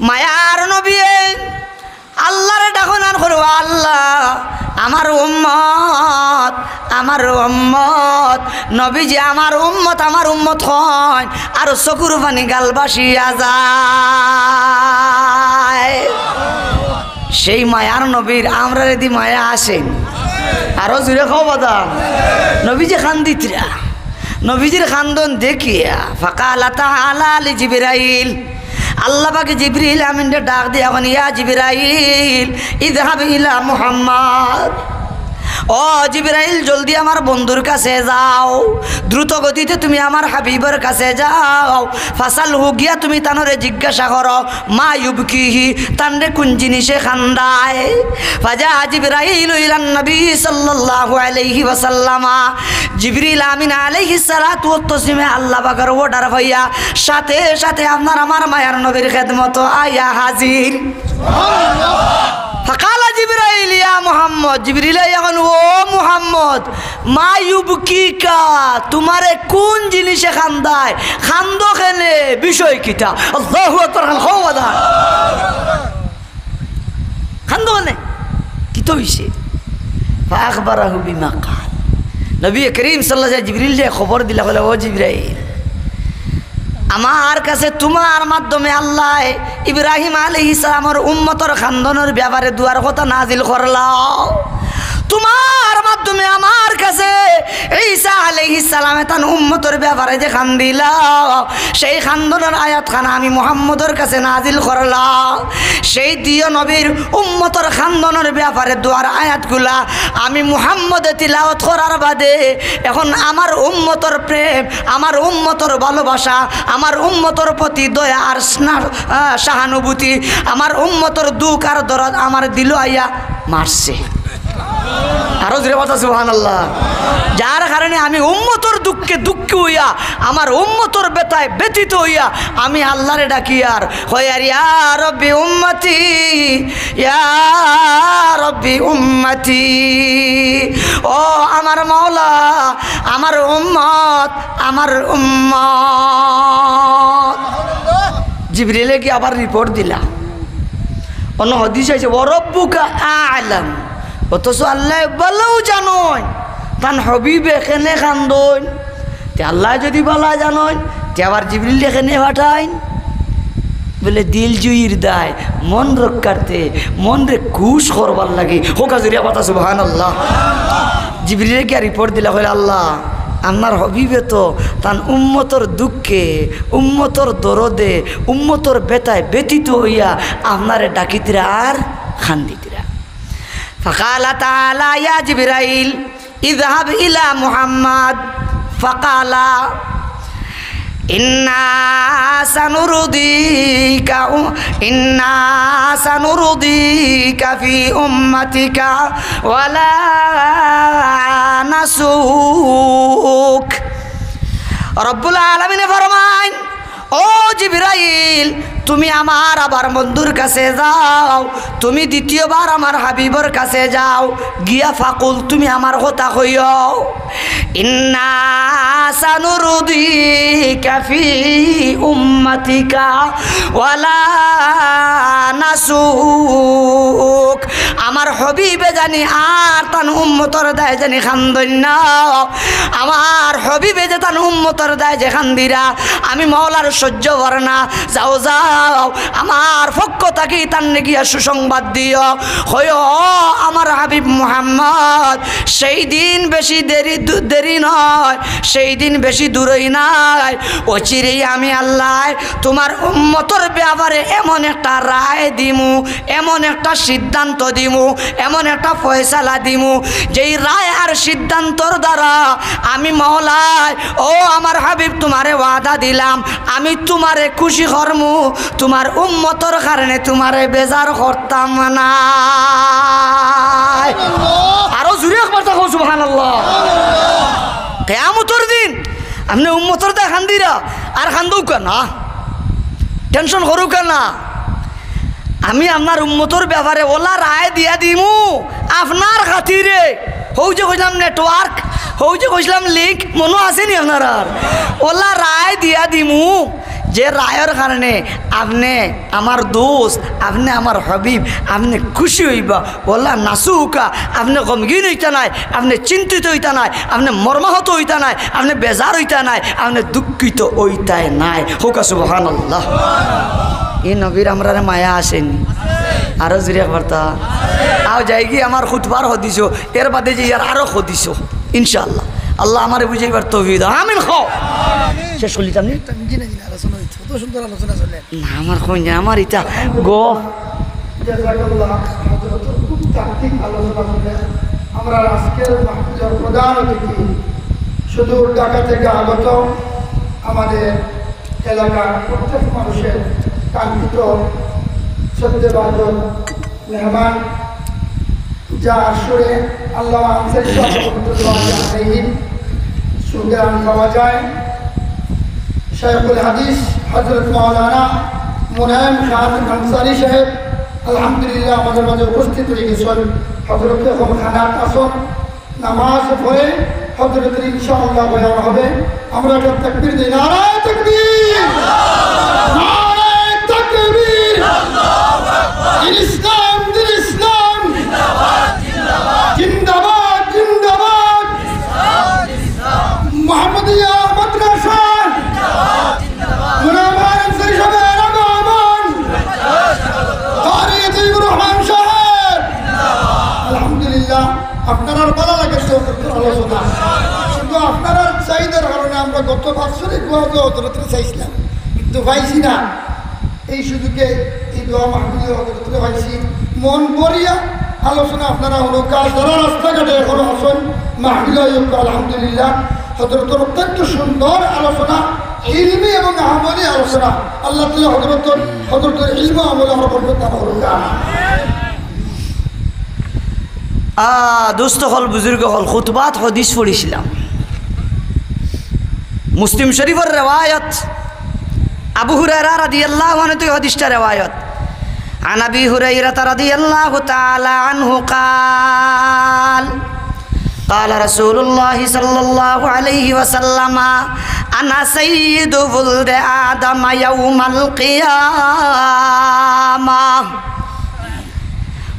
মায়ার নবী আল্লাহরে ডাকন আর করো, আল্লাহ আমার উম্মত নবীজি আমার উম্মত হয় আর চকুর পানি গাল বাসিয়া যায়। সেই মায়ার নবীর আমরা যদি মায়া আসেন আরো জুড়ে খাও বাদাম নবীজি খান্দিতরা নবীজির খান্দন দেখিয়া ফাকালা তাআলা লি জিবরাইল আল্লাহ পাক জিবরিল আমিনকে ডাক দিয়া এখন ইয়া জিবরাইল ইযহাব ইলা মুহাম্মদ, ও জিবরাইল জলদি আমার বন্ধুর কাছে যাও, দ্রুত গতিতে তুমি আমার হাবিবের কাছে যাও। ফাসাল হু গিয়া তুমি তানরে জিজ্ঞাসা করো মা ইউবকিহি তানরে কোন জিনিসে খান্দায়। ফাজা জিবরাইল ইলান নবী সাল্লাল্লাহু আলাইহি ওয়াসাল্লাম, জিবরিল আমিন আলাইহিস সালাতু ওয়াত তাসলিমে আল্লাহ পাকের অর্ডার হইয়া সাথে সাথে আপনার আমার মায়ার নবীর খেদমত আয়া হাজির। সুবহানাল্লাহ। ফাকালা জিবরাইল ইয়া মুহাম্মদ, জিবরিল এখন ও মুহাম্মদ মা ইউবকিকা তোমারে কোন জিনিসে খান্দায়, খান্দ কেনে, বিষয় কিটা? আল্লাহু আকবার, খাওয়াদা খান্দ কেনে কি তো হইছে? ফাখবারাহু বিমা কাল, নবী করিম সাল্লাল্লাহু আলাইহি জিবরিল খবর দিলা বলে ও জিবরাইল আমার কাছে তোমার মাধ্যমে আল্লাহ ইব্রাহিম আলাইহিস সালামের উম্মতের খানদানের ব্যাপারে দুয়ার কথা নাজিল করলাও, তোমার মাধ্যমে আমার কাছে ঈসা আলাইহিস সালামে তার উম্মতের ব্যাপারে যে খান দিলাও সেই খানদানের আয়াত খানা আমি মুহাম্মদের কাছে নাজিল করলাম। সেই দিও নবীর উম্মতের খানদানের ব্যাপারে দুয়ার আয়াতগুলা আমি মুহাম্মদে তিলাওয়াত করার বাদে এখন আমার উম্মতের প্রেম, আমার উম্মতের ভালোবাসা, আমার উম্মতের প্রতি দয়া আর সহানুভূতি, আমার উম্মতের দুঃখ আর দরদ আমার দিল আইয়া মারছে। আরো জোরে বলতে সুবহানাল্লাহ। যার কারণে আমি উম্মতর দুঃখে দুঃখী হইয়া আমার উম্মতর বেতায় ব্যতীত হইয়া আমি আল্লাহরে ডাকি আর হইয়ার ইয়া রব্বি উম্মতি, ইয়া রব্বি উম্মতি, ও আমার মাওলা আমার উম্মত, আমার উম্মত। জিবরিলে কি আবার রিপোর্ট দিলা? অন্য হাদিস আছে ওয়া রব্বুকা আ'লাম, অথচ আল্লাহ বলেও জানোই তান হবিবে এখানে খান্দন, তে আল্লাহ যদি বলা জানোই তে আবার জিবরিল এখানে পাঠাইন বলে দিল জুইর দায় মন রক্ষার্থে মন রে খুশ করবার লাগে। হোক জুরিয়া কথা সুবহানাল্লাহ। জিবরিলে কি রিপোর্ট দিলা হইল আল্লাহ আপনার হবিবে তো তান উম্মতর দুঃখে, উম্মতর দরদে, উম্মতর বেতায় ব্যতীত হইয়া আপনারে ডাকিতিরা আর খান্দিতিরা। ফাকালা তাআলা ইয়া জিবরাইল ইযহাব ইলা মুহাম্মদ ফাকালা ইন্না সানুরদিকা ফি উম্মাতিকা ওয়ালা নাসুক। রব্বুল আলামিন ফরমান ও জিবরাইল তুমি আমার আবার বন্ধুর কাছে যাও, তুমি দ্বিতীয়বার আমার হাবিবর কাছে যাও, গিয়া ফাকুল তুমি আমার কথা কইও ইন্না সানুরদিকা ফি উম্মাতিকা ওয়ালা নাসুক। আমার হবিবে জানি আর তান উম্মতর দায় জানি খান্দন না, আমার হবিবে যে তান উম্মতর দায় যে খান্দিরা আমি মাওলার সহ্য কর না। যাও যাও আমার পক্ষ থাকি তার গিয়া সুসংবাদ দিও হয় আমার হাবিব মুহাম্মদ সেই দিন বেশি দেরি নয়, সেই দিন বেশি দূরই নাই, অচিরেই আমি আল্লাহ তোমার উম্মতর ব্যাপারে এমন একটা রায় দিমু, এমন একটা সিদ্ধান্ত দিমু, এমন একটা ফয়সালা দিমু যেই রায় আর সিদ্ধান্তর দ্বারা আমি মাওলায় ও আমার হাবিব তোমারে ওয়াদা দিলাম আমি তোমারে খুশি করমু, তোমার উম্মতর কারণে তোমারে বেজার করতাম না। আরো জোরে একবার দেখো সুবহানাল্লাহ। কিয়ামতের দিন আপনি উম্মতর দা খান্দিরা আর খান্দুক না, টেনশন করুক না, আমি আপনার উম্মতর ব্যাপারে ওলা রায় দিয়া দিমু আপনার খাতিরে। হৌ যে কইলাম নেটওয়ার্ক, হৌ যে কইলাম লিঙ্ক মনে আসেনি আপনার, আর ওলা রায় দিয়া দিমু যে রায়ের কারণে আপনি আমার দোস্ত, আপনি আমার হবিব, আপনি খুশি হইবা, বললা নাসুকা, আপনি গমগিন হইতা নাই, আপনি চিন্তিত হইতা নাই, আপনি মর্মাহত হইতা নাই, আপনি বেজার হইতা নাই, আপনি দুঃখিত হইতাই নাই। হোকা সুবহানাল্লাহ। এই নবীর আমরা মায়া আসেনি, আরো জুড়ে বার্তা আও যাই কি আমার খুতবার হদিস, এর বাদে যে ইয়ার আরো হদিস ইনশাআল্লাহ। আল্লাহ আমার বুঝাইবার তৌফিক দাও, আমিন। খাও শেষ করলি আপনি না আমার কোন আমার ইটা গো আমরা আজকের মাহফিলের প্রধান অতিথি সুদূর ঢাকা থেকে আগত আমাদের এলাকার প্রত্যেক মানুষের কাঙ্ক্ষিত শ্রদ্ধেভাজন মেহমান, যা আসরে আল্লাহ আনসারী সুতরাং পাওয়া যায় শাইখুল হাদিস হযরত মাওলানা মুনায়েম খান আনসারী সাহেব আলহামদুলিল্লাহ আমাদের মাঝে উপস্থিত হয়ে গেছেন। হযরত এখন খানাত আসন নামাজ পড়ে হযরতের ইনশাআল্লাহ বয়ান হবে। আমরা একটা তাকবীর দিই, নারায়ে তাকবীর, নারায়ে তাকবীর, আল্লাহু আকবার, ইসলাম দিন ইসলাম, জিন্দাবাদ জিন্দাবাদ, জিন্দাবাদ জিন্দাবাদ, ইসলাম ইসলাম, মুহাম্মাদিয়া মাদ্রাসা জিন্দাবাদ জিন্দাবাদ, মুনায়েম আনসারী সাহেবের আগমন, তারিক ইবুর রহমান সাহেব জিন্দাবাদ। আলহামদুলিল্লাহ আপনারা ভালো লাগে আলোচনা, কিন্তু আপনারা চাহিদার কারণে আমরা গত বাৎসরিক হজরতরে চাইছিলাম কিন্তু পাইছি না। এই সুযোগে এই দোয়া মাহফিলে হজরতরে পাইছি, মন ভরিয়া আলোচনা আপনারা হলো কাজ যারা রাস্তাঘাটে এখনো আসন মাহফিল। আলহামদুলিল্লাহ হজরতের অত্যন্ত সুন্দর আলোচনা, ইলমি এবং আমলি আলোচনা। আল্লাহ তাআলা হজরতের ইলম আমল আমরা বরকত দান করুন। দুস্থ হল বুজুর্গ হল খুতবাত হদিস পড়েছিলাম। মুসলিম শরীফের রেওয়ায়ত, আবু হুরায়রা রাদিয়াল্লাহু আনহু থেকে হদিসটা রেওয়ায়ত। عن أبي هريرة رضي الله تعالى عنه قال قال رسول الله صلى الله عليه وسلم أنا سيد ولد آدم يوم القيامة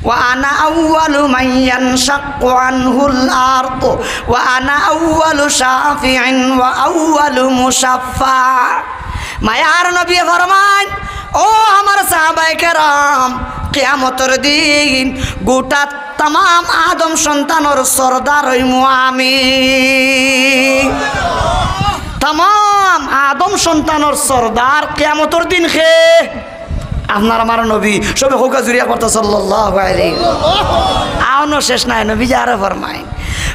وأنا أول من ينشق عنه الأرض وأنا أول شافع وأول مشفع। মায়ার নবী ফরমান, ও আমার সাহাবায়ে কেরাম, কিয়ামতের দিন গোটা তাম আদম সন্তানের সরদার হইমু আমি। তাম আদম সন্তানের সরদার কিয়ামতের দিন খে আপনার আমার নবী সবে হোকা জুরিয়া করতে সাল্লাল্লাহু আলাইহি আওনো শেষ নাই। নবী যে আরো ফরমায়,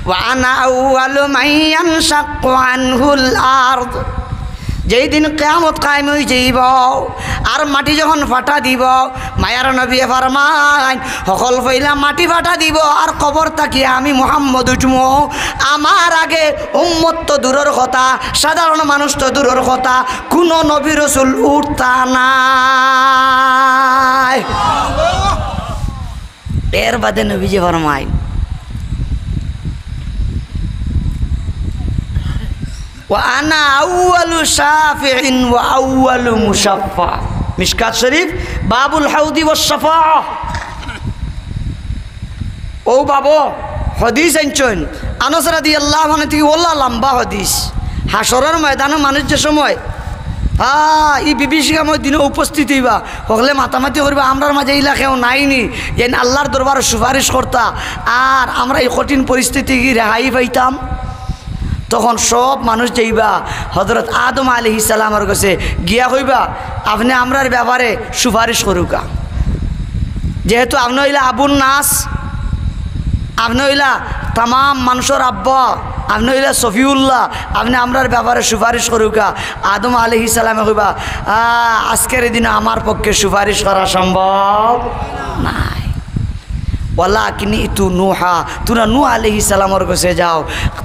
ওয়া আনা আউয়ালু মান ইয়ানশাক্কু আনহুল আরদ, যেই দিন কিয়ামত কায়েম হয়ে যাইব আর মাটি যখন ফাটা দিব, মায়ার নবী ফরমায় সকল পয়লা মাটি ফাটা দিব আর কবর তাকিয়ে আমি মুহাম্মদ উঠমু। আমার আগে উম্মত তো দূরের কথা, সাধারণ মানুষ তো দূরের কথা, কোনো নবী রাসূল উঠতা নাই। এর বাদে নবীজি ফরমায়, وأنا أول شافع وأول مشفع। মিশকাত শরীফ বাবুল হাউদি ওয়াস-শাফাআহ। ও বাবু হাদিস আনছেন আনাস রাদিয়াল্লাহু আনহু থেকে, ওলা লম্বা হাদিস। হাসরের ময়দানে মানুষ যে সময় এই বিভীষিকাময় দিনে উপস্থিত হইবা, হলে মাতামাতি করবা, আমরার মাঝে ইলাকাও নাইনি যেন আল্লাহর দরবারে সুপারিশ করতা আর আমরা এই কঠিন পরিস্থিতি রেহাই পাইতাম। তখন সব মানুষ যাইবা হযরত আদম আলাইহিস সালামের কাছে গিয়া কইবা, আপনি আমরার ব্যাপারে সুপারিশ করুকা, যেহেতু আপনি হইলা আবুন নাস, আপনি হইলা তাম মানুষের আব্বা, আপনি হইলা সফিউল্লাহ, আপনি আমরার ব্যাপারে সুপারিশ করুকা। আদম আলাইহিস সালামে কইবা, আজকের দিনে আমার পক্ষে সুপারিশ করা সম্ভব নাই। ওয়ালাকিন ইতু নুহা, তোরা নূহ আলাইহিস সালামের কাছে যাও।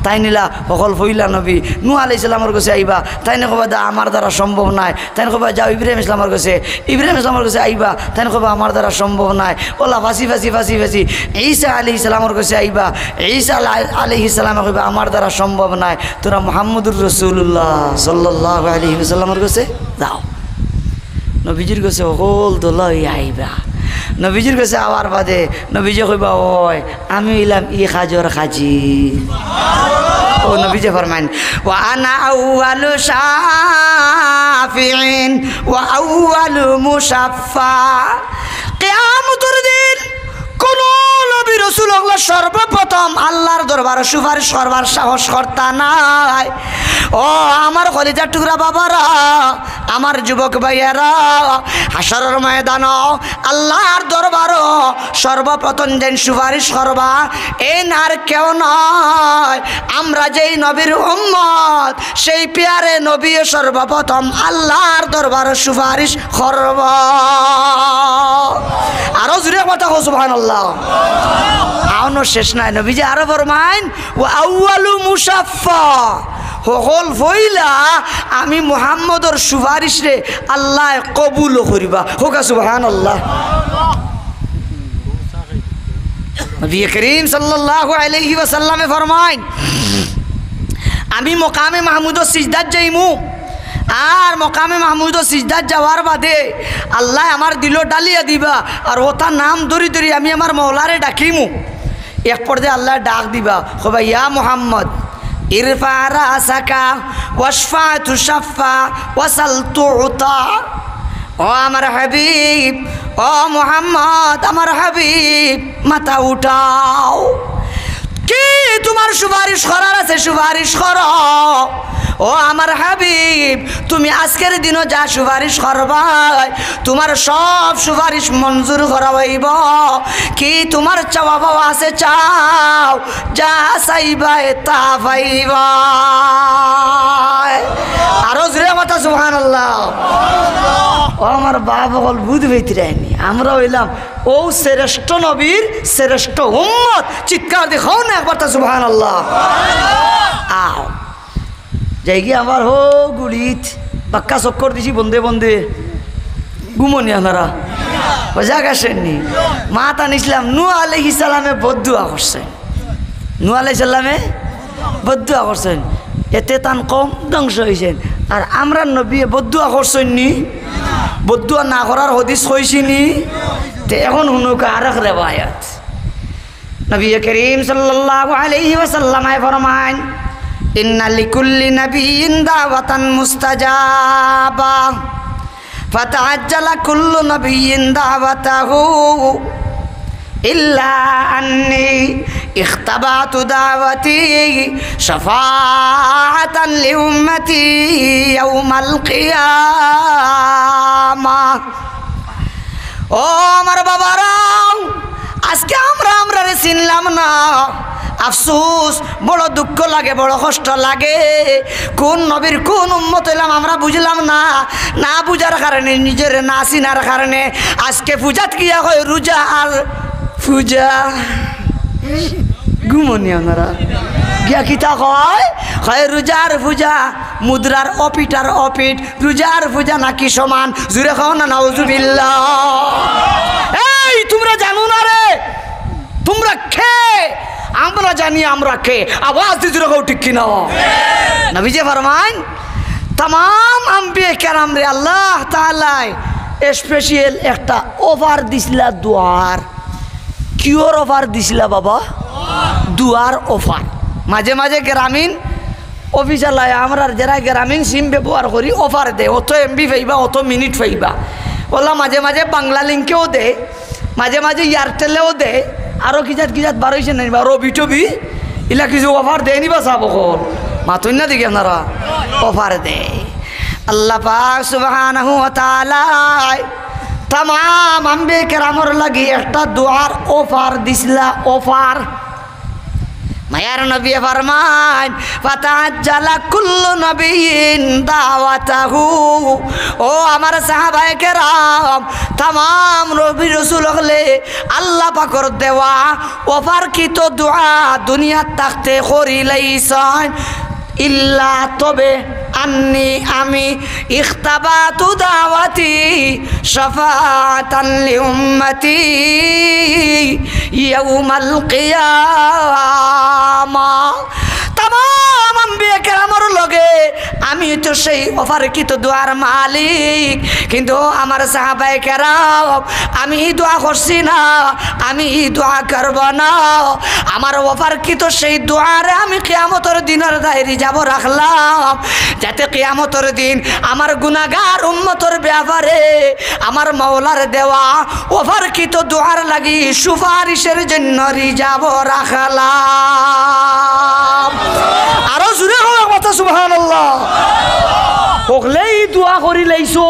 তাই নিলা সকল ফইলা নবী নূহ আলাইহিস সালামের কাছে আইবা, তাই না কবা দা আমার দ্বারা সম্ভব নাই। তাই না কবা যাও ইব্রাহিম ইসলামের কাছে, ইব্রাহিম ইসলামের কাছে আইবা, তাই না কবা আমার দ্বারা সম্ভব নাই। ওলা ফাঁসি ফাঁসি ফাঁসি ফাঁসি ঈসা আলাইহিস সালামের কাছে আইবা, ঈসা আলাইহিস সালামে কইবা আমার দ্বারা সম্ভব নাই। তোরা মুহাম্মদুর রাসূলুল্লাহ সাল্লাল্লাহু আলাইহি ওয়াসাল্লামের কাছে যাও। নবীজির কাছে হল দোলাই আইবা নবীজির কাছে আওয়ার বাদে নবীজি কইবা ওই আমি হইলাম ই খাজর খাজি ও নবীজি ফরমান ওয়া আনা আউয়ালু শাফিইন ওয়া আউয়ালু মুশাফফা কিয়ামতের দিন কোন নবী রাসূল সর্বপ্রথম আল্লাহর দরবারে সুপারিশ করবার সাহস করতা নাই। ও আমার কলিজার টুকরা বাবারা, আমার যুবক ভাইয়েরা, হাসরের ময়দান আল্লাহর দরবারে সর্বপ্রথম যেন সুপারিশ করবা এই আর কেউ নয়, আমরা যেই নবীর উম্মত সেই পিয়ারে নবী সর্বপ্রথম আল্লাহর দরবারে সুপারিশ করব। আরো জোরে কথা কও সুবহানাল্লাহ। আউনো শেষ নাই, নবীজি আরো ফরমাইন ওয়া আউয়ালু মুশাফফা হল ফইলা আমি মুহাম্মদর সুপারিশ রে আল্লাহ কবুল করিবা। হোকা সুবহানাল্লাহ। নবী করিম সাল্লাল্লাহু আলাইহি ওয়াসাল্লামে ফরমাইন আমি মকামে মাহমুদর সিজদাত যাইমু, আর মকামে মাহমুদ সিজদাত যাওয়ার বাদে আল্লাহ আমার দিল ডালিয়া দিবা আর ওটা নাম ধরি ধরি আমি আমার মৌলারে ডাকিমু। এক পর্যায়ে আল্লাহ ডাক দিবা কবা ইয়া মুহাম্মদ ইরফা রাসাকা ওয়াশফা তুশাফা ওয়াসাল তুতা। ও আমার হাবিব, ও মুহাম্মদ আমার হাবিব মাথা উঠাও, কি তোমার সুপারিশ করার আছে সুপারিশ করো। ও আমার হাবিব তুমি আজকের দিনও যা সুপারিশ করবা তোমার সব সুপারিশ মঞ্জুর করা হইব, কি তোমার চাওয়া পাওয়া আছে চাও, যা চাইবা তা পাইবা। আরো জোরে কথা সুবহানাল্লাহ। ও আমার বাপ হল বুধ বেতরাইনি, আমরা হইলাম ও শ্রেষ্ঠ নবীর শ্রেষ্ঠ উম্মত। চিৎকার দেখাও না একবার তা সুবহানাল্লাহ। আও যাই গিয়ে আমার হো গুড়িত বাক্কা চক্কর দিছি বন্ধে বন্ধে ঘুমনি আপনারা যাক আসেননি। মা তানিসলাম নূহ আলাইহিস সালামে বদদুয়া করছেন, নূহ আলাইহিস সালামে বদদুয়া করছেন, এতে তান কম ধ্বংস হয়েছেন। আর আমরা নবী বদদুয়া করছেন নি? বদদুয়া না করার হদিস কইছিনি? তে এখন হুনুকা আরেক রিওয়ায়াত নবী করিম সাল্লাল্লাহু আলাইহি ওয়াসাল্লাম ফরমান ইন্না লিকুল্লি নাবিয়্যিন দাওয়াতান মুস্তাজাবা ফাতাআজ্জালা কুল্লু নাবিয়্যিন দাওয়াতাহু ইল্লা আন্নী ইখতাবাতু দাওয়াতি শাফাআতান লিউম্মতি ইয়াউমাল কিয়ামাহ। ও আমার বাবারা, আজকে আমরা চিনলাম না, আফসোস, বড় দুঃখ লাগে, বড় কষ্ট লাগে। কোন নবীর কোন উম্মত হইলাম আমরা বুঝলাম না, না বুঝার কারণে নিজের না চিনার কারণে আজকে পূজাত গিয়া হয় রোজা আর পূজা ঘুমনি আপনারা গিয়া কিতা কয় হয় রোজার পূজা মুদ্রার অপিটার অপিট, রোজার পূজা নাকি সমান? জুড়ে খাও না নাউজুবিল্লাহ। এই তোমরা জানো না রে, তোমরা খেয়ে আমরা জানি আমরা কে, আওয়াজ দিতে রাখো ঠিক কিনা? নবীজি ফরমান তাম আম্বিয়া কেরাম রে আল্লাহ তাআলা স্পেশাল একটা অফার দিছিলা, দুয়ার। কিওর অফার দিছিলা বাবা? দুয়ার অফার। মাঝে মাঝে গ্রামীণ অফিসার লাই আমরা যারা গ্রামীণ সিম ব্যবহার করি অফার দেয়, অত এমবি পাইবা, অত মিনিট পাইবা। ওলা মাঝে মাঝে বাংলা লিঙ্কেও দেয়, মাঝে মাঝে এয়ারটেলেও দেয়, আরও কিজাত কিজাত বার হয়েছে নাই বা রবি টবি ইলা কিছু অফার দেয়নি বা চাব কল মাতুন না দিকে আপনারা অফার দেয়। আল্লাহ পাক সুবহানাহু ওয়া তাআলা তামাম আম্বিয়া কেরামর লাগি একটা দুয়ার অফার দিছিলা, অফার। মায়ার নবী ফরমান ফাতাআজ্জালা কুল্লু নাবিয়্যিন দাওয়াতাহু। ও আমার সাহাবায়ে কেরাম, तमाम নবী রাসূল হলে আল্লাহ পাকের দেওয়া অফার কি তো দোয়া দুনিয়া তাকতে করিলাইছেন ইল্লা তবে আন্নি আমি ইখতাবাতু দাওয়াতি শাফাআতান লিউম্মতি ইয়াউমাল কিয়ামা। तमाम আম্বিয়া কেরামের লগে আমি তো সেই অফারকৃত দোয়ার মালিক। কিন্তু আমার সাহাবায়ে কেরাম আমি দোয়া করছি না, আমি দোয়া করব না। আমার অফারকৃত সেই দোয়ারে আমি কিয়ামতের দিনের দায়রি যাব রাখলাম, যাতে কিয়ামতের দিন আমার গুনাহগার উম্মতের ব্যাপারে আমার মাওলার দেওয়া অফারকৃত দোয়ার লাগি সুপারিশের জন্য রিজাব রাখলাম। আরো জোরে হোক কথা সুবহানাল্লাহ। হকলেই দোয়া করিলেইছো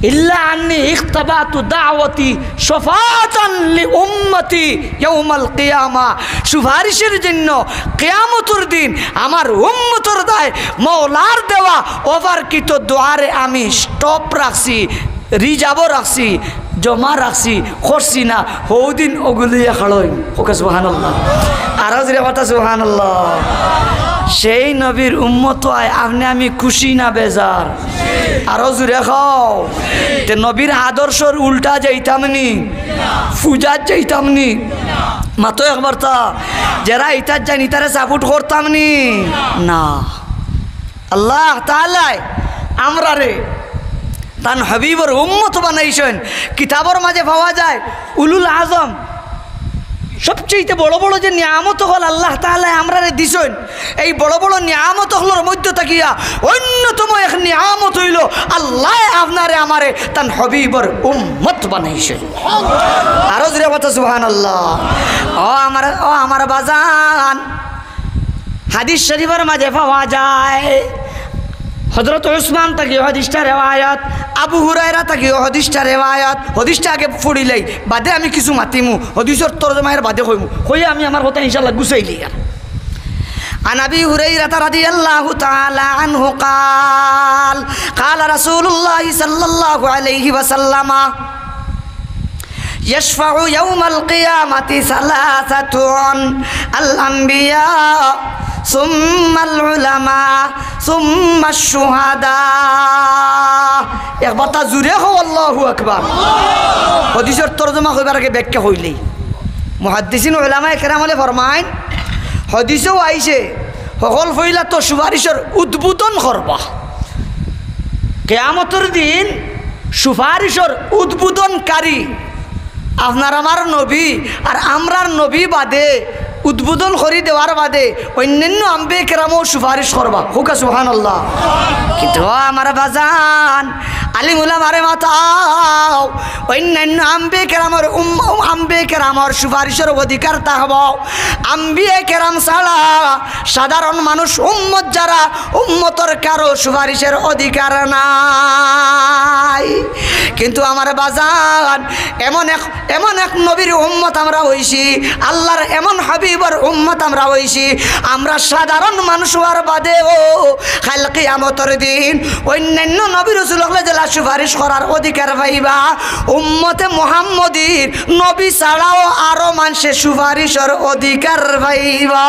ইল্লা আন্নি ইখতাবাতু দাওয়াতি শাফাআতান লিউম্মতি ইয়াউমাল কিয়ামা। সুপারিশের জন্য কিয়ামতের দিন আমার উম্মতের দায় মাওলার দেওয়া ওভারকৃত দোয়ারে আমি স্টপ রাখছি, রিজার্ভ রাখছি, জমা রাখছি, করছি না। হৌদিন ওগুলিয়া খাড়ই ওকে সুবহানাল্লাহ। আরো জোরে কথা সুবহানাল্লাহ। সেই নবীর উম্মত হয় আপনি আমি খুশি না বেজার? আরো জোরে খাও। তে নবীর আদর্শর উল্টা যাইতাম নি, পূজার যাইতাম নি, মাতো একবার তা যারা ইতার যান ইতারে সাপোর্ট করতাম নি না। আল্লাহ তাআলা আমরা রে তান হাবিবর উম্মত বানাইছেন। কিতাবর মাঝে পাওয়া যায় উলুল আজম, সবচেয়ে বড় বড় যে নিয়ামত হল আল্লাহ তাআলা আমরা দিছেন, এই বড় বড় নিয়ামত হলোর মধ্যে থাকিয়া অন্যতম এক নিয়ামত হইল আল্লাহ আপনারে আমারে তান হাবিবর উম্মত বানাইছেন। আরো জোরে কথা সুবহানাল্লাহ। ও আমার বাজান, হাদিস শরীফের মাঝে পাওয়া যায় হযরত উসমান তাকি হাদিসটা রেওয়ায়াত, আবু হুরায়রা তাকি হাদিসটা রেওয়ায়াত। হাদিসটা আগে পড়িলাই বাদে আমি কিছু মাতিমু, হাদিসের তরজমায়ের বাদে কইমু, কইয়া আমি আমার কথা ইনশাআল্লাহ গুছাইলি। عن أبي هريرة رضي الله تعالى عنه قال قال رسول الله صلى الله عليه وسلم يشفع يوم القيامة ثلاثة الأنبياء ثم العلماء ثم الشهداء। একবার তা জুড়ে হো আল্লাহু আকবার। হাদিসের তরজমা কইবার আগে ব্যাখ্যা হইলি মুহাদ্দিসিন উলামায়ে কেরাম বলে ফরমায় হাদিসেও আইছে সকল ফইলা তো সুপারিশের উদ্বোধন করবা। কিয়ামতের দিন সুপারিশের উদ্বোধনকারী আপনার আমার নবী আর আমরার নবী বাদে উদ্বোধন করে দেওয়ার বাদে অন্যান্য আম্বে কেরামও সুপারিশ করবা। হুকা সুবহানাল্লাহ। কিন্তু আমার বাজান আলিম উলামারে মাতাও অন্যান্য আম্বে কেরামর সুপারিশের অধিকার থাকব। আম্বিয়ে কেরাম ছাড়া সাধারণ মানুষ উম্মত যারা উম্মতর কারো সুপারিশের অধিকার নাই। কিন্তু আমার বাজান এমন এক নবীর উম্মত আমরা হইছি, আল্লাহর এমন হাবিবর উম্মত আমরা হইছি, আমরা সাধারণ মানুষ হওয়ার বাদেও কাল কিয়ামতের দিন অন্যান্য নবী রাসূলুল্লাহ যারা সুপারিশ করার অধিকার পাইবা। উম্মতে মুহাম্মদীর নবী ছাড়াও আরো মানুষে সুপারিশের অধিকার পাইবা।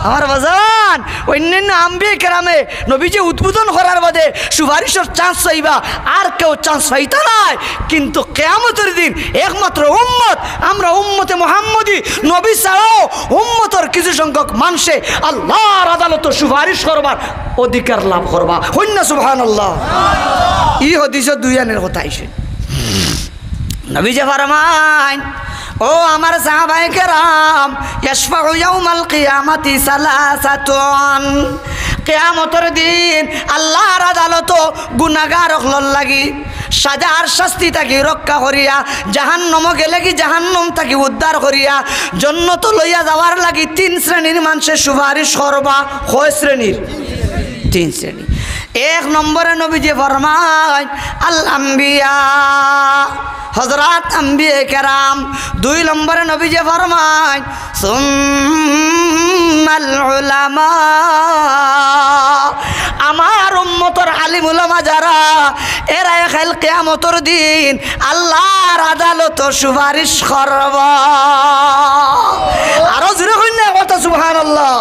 আমার বাজান অন্যান্য আম্বিয়া কেরামে নবী যে উদ্বোধন করার বাদে সুপারিশের চান্স পাইবা, আর কেউ চান্স পাইতা নাই। কিন্তু কিয়ামতের দিন একমাত্র উম্মত আমরা উম্মতে মুহাম্মদী নবী ছাড়াও উম্মতের কিছু সংখ্যক মানুষে আল্লাহর আদালতে সুপারিশ করবার অধিকার লাভ করবা। হইনা সুবহানাল্লাহ। ই হাদিসে দুই আনের কথা আইছে। নবী যে ফরমায় ও আমার সাহাবায়ে কেরাম ইয়াশফাউ ইয়াউমাল কিয়ামাতি সালাসাতুন। কিয়ামতের দিন আল্লাহর আদালত গুনাহগার হলর লাগি সাজার শাস্তি থাকি রক্ষা করিয়া, জাহান্নাম গেলে কি জাহান্নাম থাকি উদ্ধার করিয়া জান্নাত লইয়া যাওয়ার লাগি তিন শ্রেণীর মানুষের সুপারিশ করবা। কয় শ্রেণীর? তিন শ্রেণী। এক নম্বরে নবীজি ফরমায় আল আম্বিয়া হযরত আম্বিয়া কেরাম। দুই নম্বরে নবীজি ফরমায় সুম্মাল উলামা আমার উম্মতের আলিম উলামা যারা এরা কাল কিয়ামতের দিন আল্লাহর আদালত সুপারিশ করবা। আরো জোরে কইন না কথা সুবহানাল্লাহ।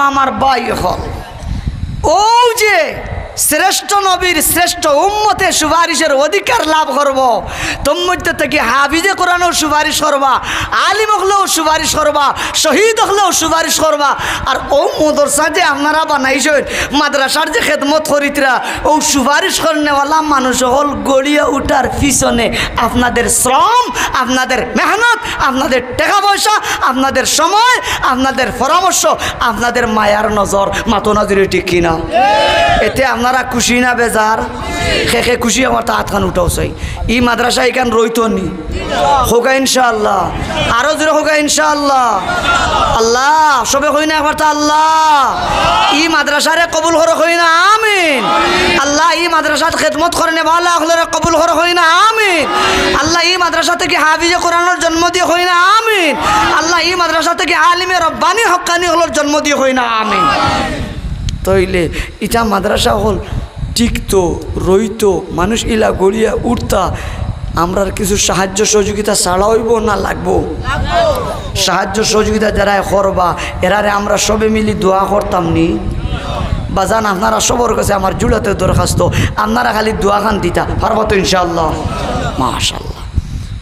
আমার ভাই হল ও যে শ্রেষ্ঠ নবীর শ্রেষ্ঠ উম্মতে সুপারিশের অধিকার লাভ করব তোর মধ্যে থেকে হাফিজে কোরআনও সুপারিশ করবা, আলিম হলেও সুপারিশ করবা, শহীদ হলেও সুপারিশ করবা। আর ও মদরসা যে আপনারা বানাইছেন মাদ্রাসার যে খেদমত করিতরা ও সুপারিশ করনেওয়ালা মানুষ হল গড়িয়ে উঠার পিছনে আপনাদের শ্রম, আপনাদের মেহনত, আপনাদের টাকা পয়সা, আপনাদের সময়, আপনাদের পরামর্শ, আপনাদের মায়ার নজর, মাতো নজরে ঠিক কিনা? এতে আপনারা খুশি না বেজার? খেখে খুশি আমার তা হাত খান উঠাও চাই। ই মাদ্রাসা এখান রইত নি হোকা ইনশাআল্লাহ, আরো জোরে হোকা ইনশাআল্লাহ। আল্লাহ সবে হই না একবার তা আল্লাহ ই মাদ্রাসারে কবুল হর হই না আমিন। আল্লাহ ই মাদ্রাসাত খেদমত করেন ভালো হলে কবুল হর হই না আমিন। আল্লাহ ই মাদ্রাসা থেকে হাফিজে কোরআনের জন্ম দিয়ে হই না আমিন। আল্লাহ ই মাদ্রাসা থেকে আলিমে রব্বানি হক্কানি হলোর জন্ম দিয়ে হই না আমিন। তইলে ইটা মাদ্রাসা হল টিকতো রইতো মানুষ ইলা গড়িয়া উঠতা, আমরা কিছু সাহায্য সহযোগিতা ছাড়া হইব না লাগবো? সাহায্য সহযোগিতা যারা করবা এরারে আমরা সবে মিলি দোয়া করতাম নি বাজান? আপনারা সবর কাছে আমার জুড়াতে দরখাস্ত, আপনারা খালি দোয়া খান দিতা পারবা তো ইনশাআল্লাহ? মাশাআল্লাহ।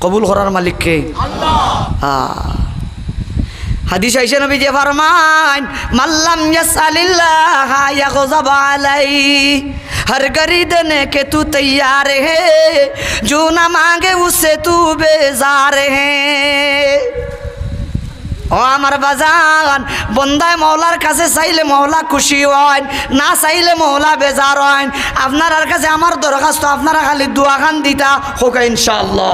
কবুল করার মালিককে হাদিস আইসা নবী যে ফরমান মাল্লাম ইয়াসআলিল্লাহ ইয়াগযাব আলাইহি, हर गरी देने के तू तैयार है, जो ना मांगे उससे तू बेजार है। ও আমার বাজান বন্দায় মওলার কাছে চাইলে মওলা খুশি হয়, না চাইলে মওলা বেজার হয়। আপনার কাছে আমার দরখাস্ত আপনারা খালি দোয়া খান দিতা হোক ইনশাআল্লাহ।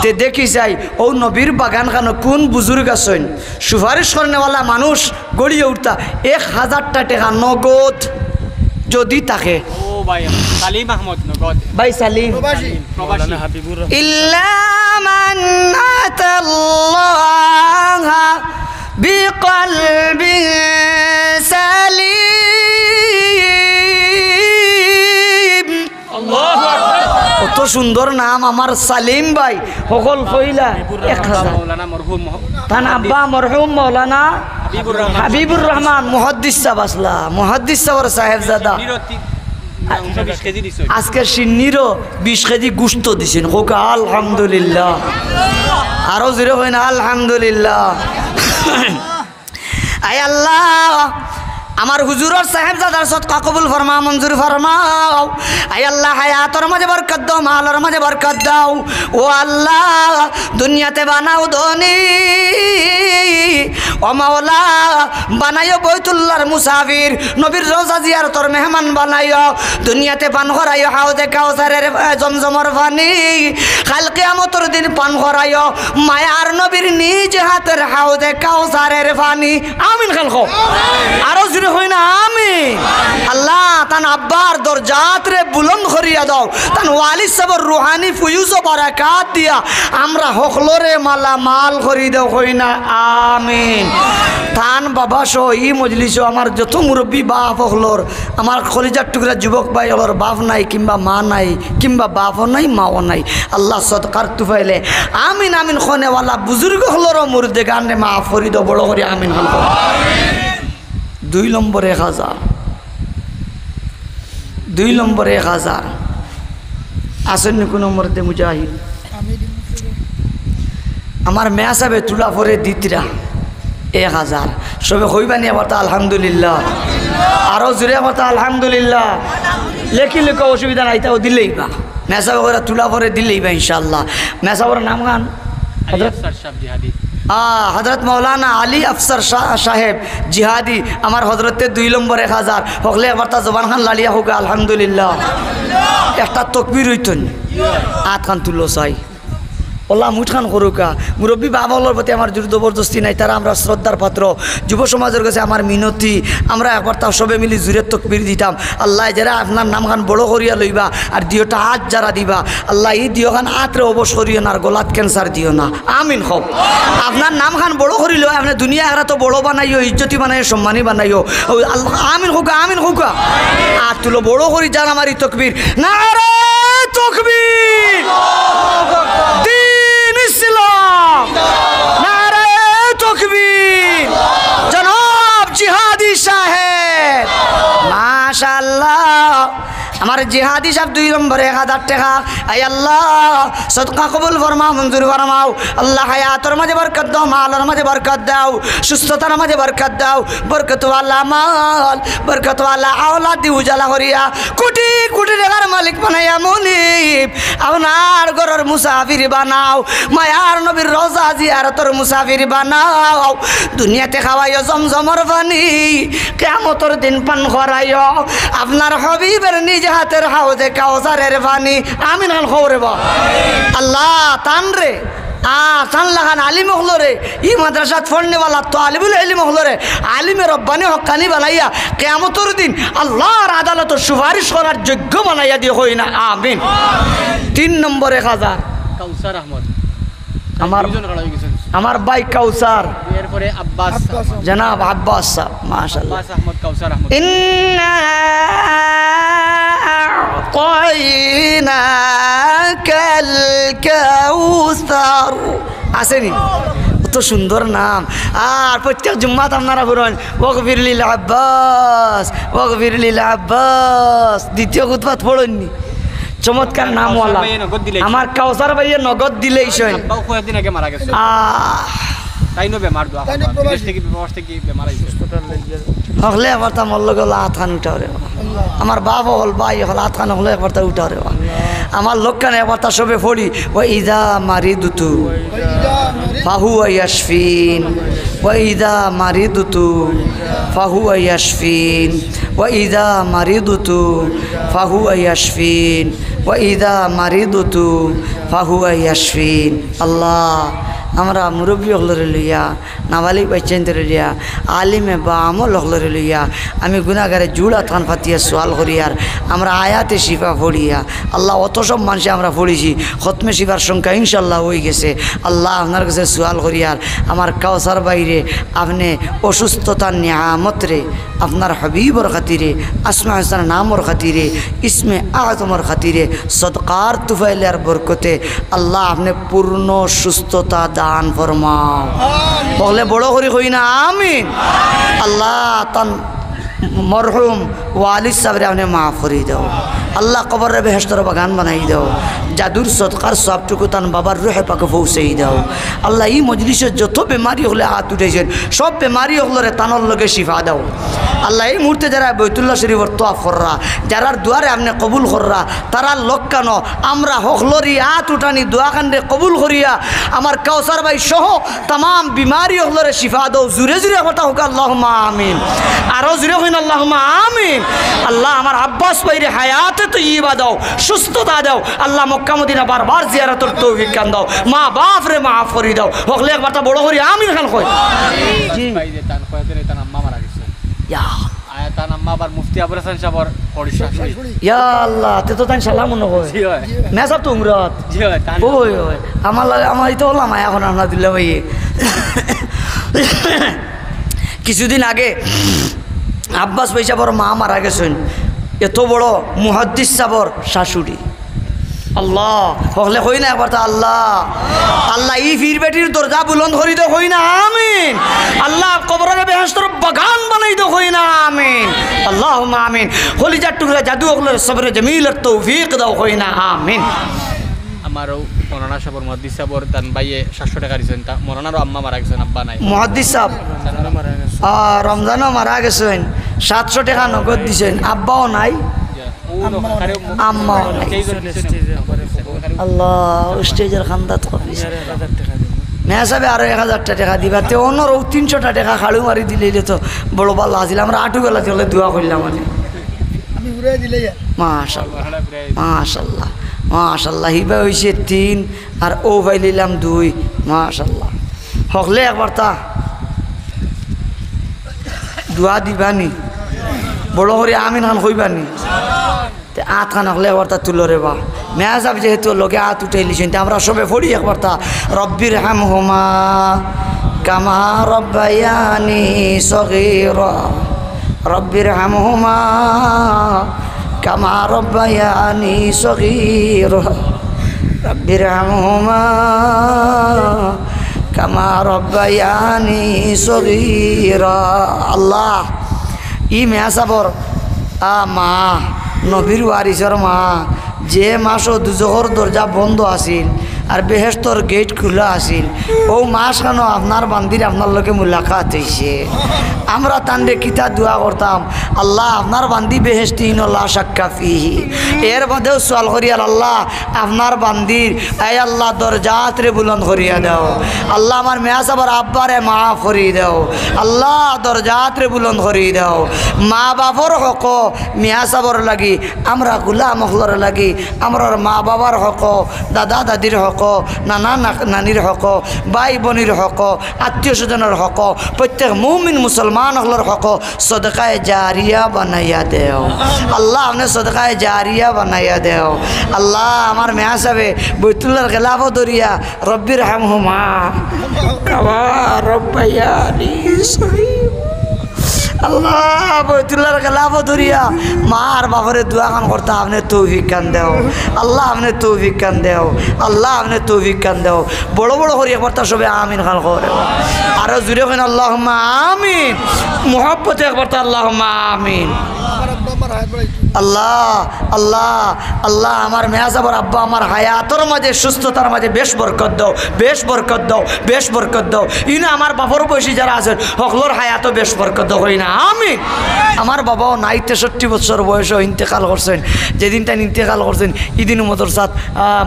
তে দেখি যাই ও নবীর বাগান খানো কোন বুজুর্গ আছেন সুপারিশ করেনেওয়ালা মানুষ গড়িয়ে উঠতা 1000 টাকা নগদ যদি তাকে সালিম আহমদ নগদ ভাই সালিম প্রবাসী হাবিবুর রহমান ইল্লা মান আতাল্লাহ বিকলবিন সালিম। আল্লাহু আকবার। কত সুন্দর নাম আমার সালিম ভাই সকল কইলা 1000 মাওলানা মরহুম তান আব্বা মরহুম মাওলানা হাবিবুর রহমান মুহাদ্দিস সাহেব আসলা মুহাদ্দিস সাহেব সাহেবজাদা আজকে সিন্নিরও 20 কেজি গুস্ত দিছেন হোক আলহামদুলিল্লাহ। আরো জোরে হয় না আলহামদুলিল্লাহ। আয় আল্লাহ আমার হুজুরের সাহেবজাদার সদকা কবুল ফরমা মঞ্জুর ফরমাও। আয় আল্লাহ হায়াতের মাঝে বরকত দাও, মালের মাঝে বরকত দাও। ও আল্লাহ দুনিয়াতে বানাও ধনী, ও মাওলা বানাইও বাইতুল্লাহর মুসাফির, নবীর রওজা জিয়ারতের মেহমান বানাইও। দুনিয়াতে পান করাইও হাউজে কাউসারের জমজমর পানি, কাল কিয়ামতের দিন পান করাইও মায়ার নবীর নিজ হাতের হাউজে কাউসারের পানি। আমিন খালকো আরো হই না আমিন। আল্লাহ তান আব্বার দরজাত রে বুলন্দ করিয়া দাও, তান ওয়ালিদ সাহেবের রুহানি ফুয়ুজ ও বারাকাত দিয়া আমরা হকলরে মালা মাল করি দাও হই না আমিন। তান বাবা সহ ই মজলিস আমার যত মুরব্বী বাপ হকলর আমার কলিজার টুকরা যুবক ভাই হলর বাপ নাই কিংবা মা নাই কিংবা বাপও নাই মাও নাই, আল্লাহ সদকার তুফাইলে আমিন আমিন খনেওয়ালা বুজুর্গ হলরও মুর্দে গানে মা ফরিদ বড় করি আমিন হল। 2 নম্বর 1000 2 নম্বর 1000 আসেন কোন নম্বরতে মুজাহিদ আমার মেয়া সাহেব তুলা পরে দিতরা 1000 সবে হইবানি আবার তা আলহামদুলিল্লাহ। আরো জোরে আবার তা আলহামদুলিল্লাহ। লেখি লেখা অসুবিধা নাই তাও দিলেই বা মেয়া সাহেব ওরা তুলা পরে দিলেই বা ইনশাআল্লাহ। মেয়া সাহেবের নাম গান হজরত মৌলানা আলী আফসার সাহেব জিহাদি আমার হজরতের 2 নম্বর 1000 হকলে আবার তা জবান খান লালিয়া হোক আলহামদুলিল্লাহ। একটা তকবির হইতন আত খান তুলো চাই ওলা মুঠ খান করুকা মুরব্বী বাবলের প্রতি আমার জোর জবরদস্তি নাই, তারা আমরা শ্রদ্ধার পাত্র। যুব সমাজের কাছে আমার মিনতি আমরা একবার তাও সবে মিলি জুরের তকবির দিতাম। আল্লাহ যারা আপনার নাম খান বড় করিয়া লইবা আর দিওটা আজ যারা দিবা আল্লাহ এই দিও খান আতরে অবশ করিও না আর গোলাত ক্যান্সার দিও না আমিন হোক। আপনার নাম খান বড় করিল আপনার দুনিয়া এরা তো বড় বানাইও ইজ্জতি বানাইও সম্মানী বানাইও আল্লাহ আমিন হোক আমিন হোক। আর তুলো বড় করি যান আমার এই তকবির নারে তকবির দিন ইসলাম নারে তকবীর জনাব জিহাদি মাশাআল্লাহ আমার জিহাদি সাহেব 2 নম্বরে 1000 টাকা আয় আল্লাহ সদকা কবুল ফরমাও মঞ্জুর ফরমাও আল্লাহ হায়াতের মাঝে বরকত দাও মালের মাঝে বরকত দাও সুস্থতার মাঝে বরকত দাও বরকত ওয়ালা মাল বরকত ওয়ালা আওলাদ দি উজালা করিয়া কোটি কোটি টাকার মালিক বানাইয়া মুনিব আপনার ঘরের মুসাফির বানাও মায়ার নবীর রওজা জিয়ারতের মুসাফির বানাও দুনিয়াতে খাওয়াইও জমজমর পানি কিয়ামতের দিন পান করাইও আপনার হাবিবের নিজ হাতের হাউজে কাউসারের পানি আমিন খান খবরে বা আল্লাহ তান রে তান লাগান আলিম হলো রে ই মাদ্রাসাত পড়নেওয়ালা তো আলিমুল ইলম হলো রে আলিমে রব্বানি হক্কানি বানাইয়া কিয়ামতের দিন আল্লাহর আদালতের সুপারিশ করার যোগ্য বানাইয়া দিয়ে হই না আমিন 3 নম্বরে 1000 কাউসার আহমদ আমার দুজন কাড়া হয়ে গেছেন আমার ভাই কাউসার এরপরে আব্বাস জনাব আব্বাস সাহেব মাশাআল্লাহ আব্বাস আহমদ কাউসার আহমদ إنا أعطيناك الكوثر আসেনি কত সুন্দর নাম আর প্রত্যেক জুম্মাত আপনারা বলুন ওয়াগফির লিল আব্বাস ওয়াগফির লিল আব্বাস দ্বিতীয় খুতবাত পড়েননি চমৎকার নামওয়ালা আমার কাউসার ভাইয়ের নগদ দিলেই শোন আব্বাও কয়েকদিন আগে মারা গেছে তাই নো বেমার দোয়া বিদেশ থেকে বিদেশ থেকে বেমার আইছে হলে একবার তা মল্ল গেল আথান উঠারে আমার বাবা হল ভাই হল আথান হলে একবার তা উঠারে আমার লোকখানে একবার তা সবে পড়ি ও ইদা মারিদুতু ফাহু ইয়াশফিন ও ইদা মারিদুতু ফাহু ইয়াশফিন ও ইদা মারিদুতু ফাহু ইয়াশফিন ও ইদা মারিদুতু ফাহু ইয়াশফিন আল্লাহ আমরা মুরব্বী হলরে লইয়া নাবালিক বাচ্চাদের লইয়া আলিমে বা আমল হলরে লইয়া আমি গুনাগারে জুড়া থান ফাতিয়া সোয়াল করিয়ার আমরা আয়াতে শিফা পড়িয়া আল্লাহ অত সব মানুষে আমরা পড়িছি খতমে শিফার সংখ্যা ইনশাল্লাহ হয়ে গেছে আল্লাহ আপনার কাছে সোয়াল করিয়ার আমার কাউসার বাইরে আপনি অসুস্থতার নিয়ামতরে আপনার হাবিবর খাতিরে আসমা হাসান নামর খাতিরে ইসমে আজমর খাতিরে সদকার তুফাইলার বরকতে আল্লাহ আপনি পূর্ণ সুস্থতা দান ফরমাও বলে বড় করে হই না আমিন আল্লাহ তান মরহুম ওয়ালিদ সাহেবরে আপনি মাফ করে দাও আল্লাহ কবরের বেহেশতের বাগান বানাই দাও জাদুর সদকার সবটুকু তান বাবার রুহে পাকে পৌঁছেই দাও আল্লাহ এই মজলিসের যত বেমারি হলে হাত উঠেছেন সব বেমারি হলরে তানোর লগে শিফা দাও আল্লাহ এই মুহূর্তে যারা বৈতুল্লাহ শরীফর তোয়াফ কররা যারার দুয়ারে আপনি কবুল কররা তারা লক্কানো আমরা হকলরি হাত উঠানি দোয়া কান্দে কবুল করিয়া আমার কাউসার ভাই সহ তাম বিমারি হলরে শিফা দাও জুড়ে জুড়ে কথা হোক আল্লাহুম্মা আমিন আরও জুড়ে হইন আল্লাহুম্মা আমিন আল্লাহ আমার আব্বাস ভাইরে হায়াতে তো ইবা দাও সুস্থতা দাও আল্লাহ মক্কা মদিনা বারবার জিয়ারতের তৌফিক কান দাও মা বাপ রে মাফ করে দাও হকলে একবার তা বড় করি আমিন খান কই জি ভাই যে তান কয়েকদিন তান আম্মা মারা গেছে ইয়া আয়া তান আম্মা আবার মুফতি আবুল হাসান সাহেবর পরিশা ইয়া আল্লাহ তে তো তাই সালাম মনে হয় জি হয় মে সব তুমরাত জি হয় তান ওই ওই আমার তো হলাম এখন আমরা দিল্লা ভাই কিছুদিন আগে আব্বাস ভাই সাহেবর মা মারা গেছেন এত বড় মুহাদ্দিস সাহেবর শাশুড়ি আল্লাহ হলে হই না একবার আল্লাহ আল্লাহ ই ফির বেটির দরজা বুলন্দ করি তো হই না আমিন আল্লাহ কবরের বেহেশতের বাগান বানাই তো হই না আমিন আল্লাহুম্মা আমিন খলিজার টুকরা জাদু হলে সবরে জমিলের তৌফিক দাও হই না আমিন আমারও মরানা সাহেবর মুহাদ্দিস সাহেবর তান বাইয়ে 700 টাকা দিছেন তা মরানারও আম্মা মারা গেছেন আব্বা নাই মুহাদ্দিস সাহেব রমজানও মারা গেছেন 700 টাকা নগদ দিছেন আব্বাও নাই আম্মাও নাই আল্লাহ স্টেজের খান্দাত মেয়া সাহেব আরো 1000 টাকা দিবা তে অন্যরও 300 টাকা খাড়ু মারি দিলে তো বড় ভালো আসিল আমরা আটু বেলা চলে দোয়া করলাম মানে আমি ঘুরে দিলে মাশাআল্লাহ মাশাআল্লাহ মাশাআল্লাহ হিবা হইছে 3 আর ও ভাই নিলাম 2 মাশাআল্লাহ হকলে একবার তা দোয়া দিবানি বড় করে আমিন খান কইবানি তে আত খান হকলে একবার তা তুলো রে বা মেয়া সাহেব যেহেতু লোকে আত উঠে লিছেন আমরা সবে পড়ি একবার তা রব্বির হামহুমা কামা রব্বায়ানি সগীরা রব্বির হামহুমা কামা রব্বায়ানি সগীরা রব্বির হামহুমা কামা রব্বায়ানি সগীরা আল্লাহ ই মেয়া সাবর মা নবীর ওয়ারিসর মা যে মাসও দুজোহর দরজা বন্ধ আছিল আর বেহেস্তর গেট খোলা আছিল ও মাস কেন আপনার বান্দির আপনার লোকে মুলাকাত হয়েছে আমরা তান্ডে কিতা দোয়া করতাম আল্লাহ আপনার বান্দি বেহেস্তি লা শাক্কা ফিহি এর মধ্যেও সোয়াল করিয়ার আল্লাহ আপনার বান্দির এই আল্লাহ দরজাত রে বুলন্দ করিয়া দাও আল্লাহ আমার মেয়া সাবার আব্বারে মাফ করিয়ে দাও আল্লাহ দরজাত রে বুলন্দ করিয়ে দাও মা বাবার হক মিয়া সাবর লাগি আমরা গুলাম হলর লাগি আমরা মা বাবার হক দাদা দাদির হক নানা নানির হক ভাই বোনের হক আত্মীয় স্বজনের হক প্রত্যেক মুমিন মুসলমান হলর হক সদকায় জারিয়া বানাইয়া দেও আল্লাহ আপনি সদকায় জারিয়া বানাইয়া দেও আল্লাহ আমার মেয়া সাবে বৈতুল্লার খেলাফ দরিয়া রব্বির হামহুমা কাবা রব্বায়ানি আল্লাহ বৈতুল্লার খেলাফ ধরিয়া মার বাপরে দোয়া খান করতে আপনি তৌফিক কান দেও আল্লাহ আপনি তৌফিক কান দেও আল্লাহ আপনি তৌফিক কান দেও বড় বড় করিয়া করতে সবে আমিন খান করে আরো জুড়ে কেন আল্লাহুম্মা আমিন মুহাব্বতে একবার আল্লাহুম্মা আমিন আল্লাহ আল্লাহ আল্লাহ আমার মেয়া যাবার আব্বা আমার হায়াতর মাঝে সুস্থতার মাঝে বেশ বরকত দাও বেশ বরকত দাও বেশ বরকত দাও ইনা আমার বাবার বয়সী যারা আছেন হকলোর হায়াতও বেশ বরকত দাও হই না আমি আমার বাবাও 63 বছর বয়সে ইন্তেকাল করছেন যেদিন তাই ইন্তেকাল করছেন ইদিন মদরসাত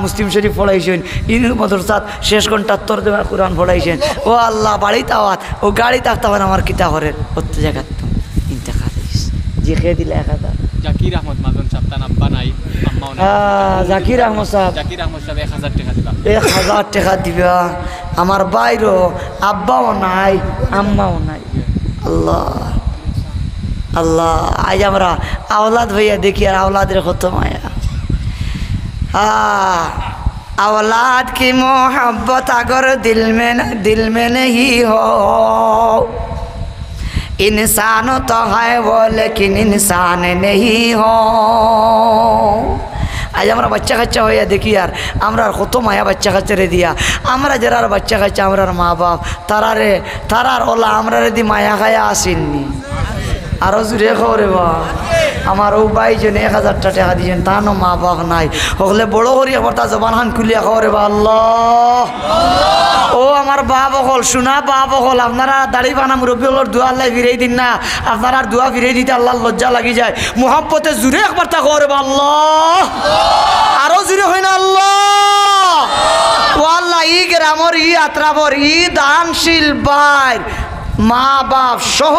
মুসলিম শরীফ পড়াইছেন ইদিন মদরসাত শেষ ঘন্টার তর্জমা কোরআন পড়াইছেন ও আল্লাহ বাড়ি তাওয়াত ও গাড়ি থাকতে পারেন আমার কিতা হরেন প্রত্যেক জায়গা ইন্তেকাল যে খেয়ে দিলে 1000 জাকির আহমদ মাজন সাহেব তার আব্বা নাই আম্মাও নাই জাকির আহমদ সাহেব 1000 টাকা দিবা 1000 টাকা দিবা আমার বাইরও আব্বাও নাই আম্মাও নাই আল্লাহ আল্লাহ আজ আমরা আওলাদ ভাইয়া দেখি আর আওলাদের কত মায়া औलाद की मोहब्बत अगर दिल में नहीं हो इंसान तो है वो लेकिन इंसान नहीं हो आज हमारा बच्चा खच्चा हो देखी यार हमारा कत माया बच्चा खच्चा रे दिया हमारा जरा बच्चा खच्चा हमारा माँ बाप तारार ओला हमारा दी माया खाया आसिनी आरो जुड़े खबरे बा আমার ও ভাইজন 1000 টাকা দিয়েছেন তানো মা বাপ নাই হলে বড় করিয়া বর্তা জবান খান খুলিয়া খবরে বা আল্লাহ ও আমার বাপ হল শোনা বাপ হল আপনারা দাড়ি বানা মুরব্বী হল দোয়া আল্লাহ ফিরাই দিন না আপনারা দোয়া ফিরাই দিতে আল্লাহ লজ্জা লাগি যায় মোহাব্বতে জুড়ে একবার তা খবরে বা আল্লাহ আরো জুড়ে হয় না আল্লাহ ও আল্লাহ ই গ্রামর ই আত্রাবর ই দানশীল বাইর মা বাপ সহ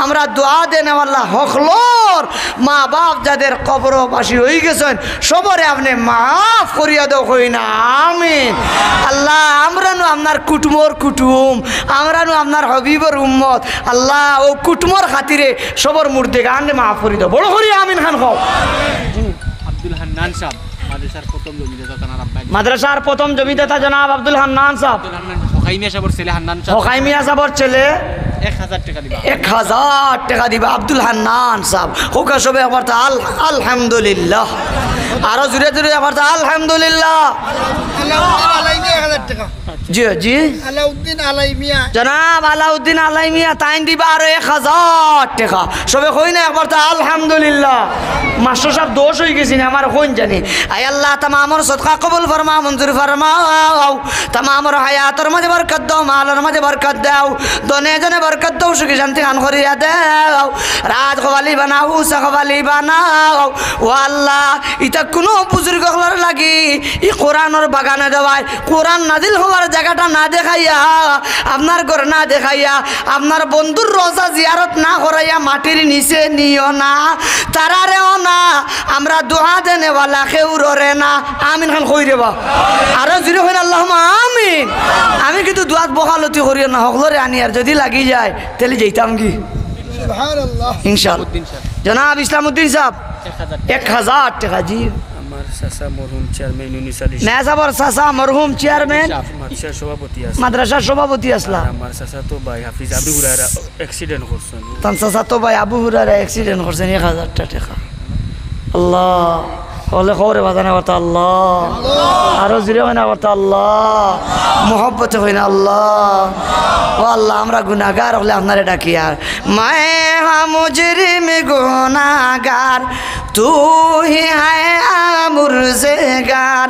আমরা দোয়া দেন আল্লাহ হকলোর মা বাপ যাদের কবরবাসী হয়ে গেছেন সবরে আপনি মাফ করিয়া দাও কই না আমিন আল্লাহ আমরা নু আপনার কুটুমর কুটুম আমরা নু আপনার হবিবর উম্মত আল্লাহ ও কুটুমর খাতিরে সবর মুর্দে গানে মাফ করি দাও বড় করি আমিন খান খাও আব্দুল হান্নান সাহেব মাদ্রাসার প্রথম জমিদাতা জনাব আব্দুল হান্নান সাহেব হকাইমিয়া সাহেবের ছেলে হান্নান সাহেব হকাইমিয়া সাহেবের ছেলে 1000 টাকা দিবা 1000 টাকা দিবা আব্দুল হান্নান সাহেব হোকা সবে আবার আলহামদুলিল্লাহ আরো জুড়ে জুড়ে আবার আলহামদুলিল্লাহ জি জি আলাউদ্দিন আলাইমিয়া জনাব আলাউদ্দিন আলাইমিয়া তাইন দিবা আরো 1000 টাকা সবে কই না একবার আলহামদুলিল্লাহ মাস্টার সাহেব দোষ হয়ে গেছি না আমার কোন জানি আয় আল্লাহ তামামর সদকা কবুল ফরমা মঞ্জুর ফরমাও তামামর হায়াতর মাঝে বরকত দাও মালের মাঝে বরকত দাও দনে জনে বরকত দাও সুখী শান্তি খান করিয়া দাও রাত খোয়ালি বানাও সাখওয়ালি বানাও ও আল্লাহ ইটা কোনো বুজুর্গ হলার লাগি ই কোরআনের বাগানে দেওয়ায় কোরআন নাজিল হওয়ার জায়গাটা না দেখাইয়া আপনার ঘর না দেখাইয়া আপনার বন্ধুর রোজা জিয়ারত না করাইয়া মাটির নিচে নিও না তারারেও না আমরা দোয়া দেনেওয়ালা কেউ রে না আমিন খান কই দেবা আরো জুড়ে হইন আল্লাহুম্মা আমিন আমি কিন্তু দোয়াত বকালতি করিও না হকলরে আনি আর যদি লাগি যায় তাহলে যেতাম কি সুবহানাল্লাহ ইনশাআল্লাহ জনাব ইসলামউদ্দিন সাহেব 1000 টাকা জি আমার চাচা মরহুম চেয়ারম্যান ইউনিস আলী মেয়া সাহেবের চাচা মরহুম চেয়ারম্যান মাদ্রাসার সভাপতি আছে মাদ্রাসার সভাপতি আসলা আমার চাচা তো ভাই হাফিজ আবু হুরায়রা অ্যাক্সিডেন্ট করছেন তার চাচা তো ভাই আবু হুরায়রা অ্যাক্সিডেন্ট করছেন 1000 টাকা আল্লাহ হলে খবরে বাজানে বলতো আল্লাহ, আরো জুড়ে হয় না বলতো আল্লাহ, মোহব্বতে হয় না আল্লাহ। ও আল্লাহ আমরা গুনাহগার হলে আপনারে ডাকি আর মায়ে হা মুজরিম গুনাহগার तू ही है मुर्ज़गार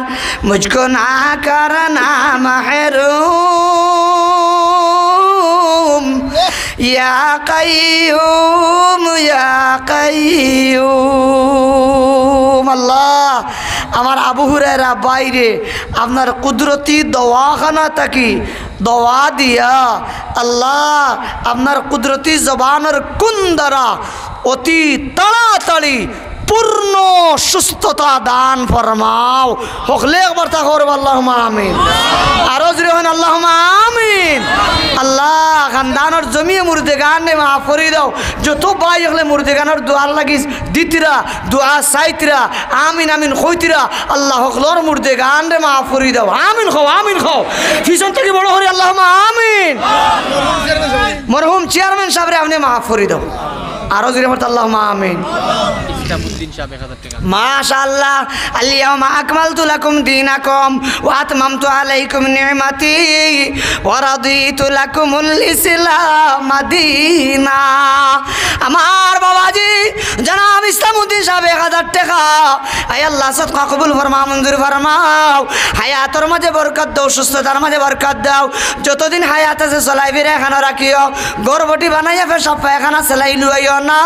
मुझको ना करना महरूम या कय्यूम अल्लाह আমার আবু হুরায়রা বাইরে আপনার কুদরতি দওয়াখানা থাকি দোয়া দিয়া আল্লাহ আপনার কুদরতি জবানের কোন দ্বারা অতি তাড়াতাড়ি পূর্ণ সুস্থতা দান ফরমাও। হকলে একবার তা করব আল্লাহুম্মা আমিন। আরো জোরে হন আল্লাহুম্মা আমিন। আল্লাহ খানদানের জমিয়ে মুর্দেগান নে মাফ করে দাও। যত ভাই হলে মুর্দেগানের দোয়া লাগিস দিতিরা দোয়া চাইতিরা আমিন আমিন কইতিরা আল্লাহ হকলর মুর্দেগান রে মাফ করে দাও। আমিন খাও আমিন খাও পিছন থেকে বড় করে আল্লাহুম্মা আমিন। মরহুম চেয়ারম্যান সাহেবরে আপনি মাফ করে দাও। আরো জোরে বলতে আল্লাহুম্মা আমিন। ইসলামউদ্দিন সাহেব 1000 টাকা। মাশাআল্লাহ আল-ইয়াওমা আকমালতু লাকুম দীনাকুম ওয়া আতমামতু আলাইকুম নি'মাতি ওয়া রাদিতু লাকুমুল ইসলাম দীনা। আমার বাবাজি জনাব ইসলামউদ্দিন সাহেব 1000 টাকা। আয় আল্লাহ সদকা কবুল ফরমাও মঞ্জুর ফরমাও। হায়াতের মাঝে বরকত দাও, সুস্থতার মাঝে বরকত দাও। যতদিন হায়াত আছে চলাই ফিরে এখানে রাখিও। গর্ভবতী বানাইয়া ফের সব পায়খানা সেলাই লুয়াইও না।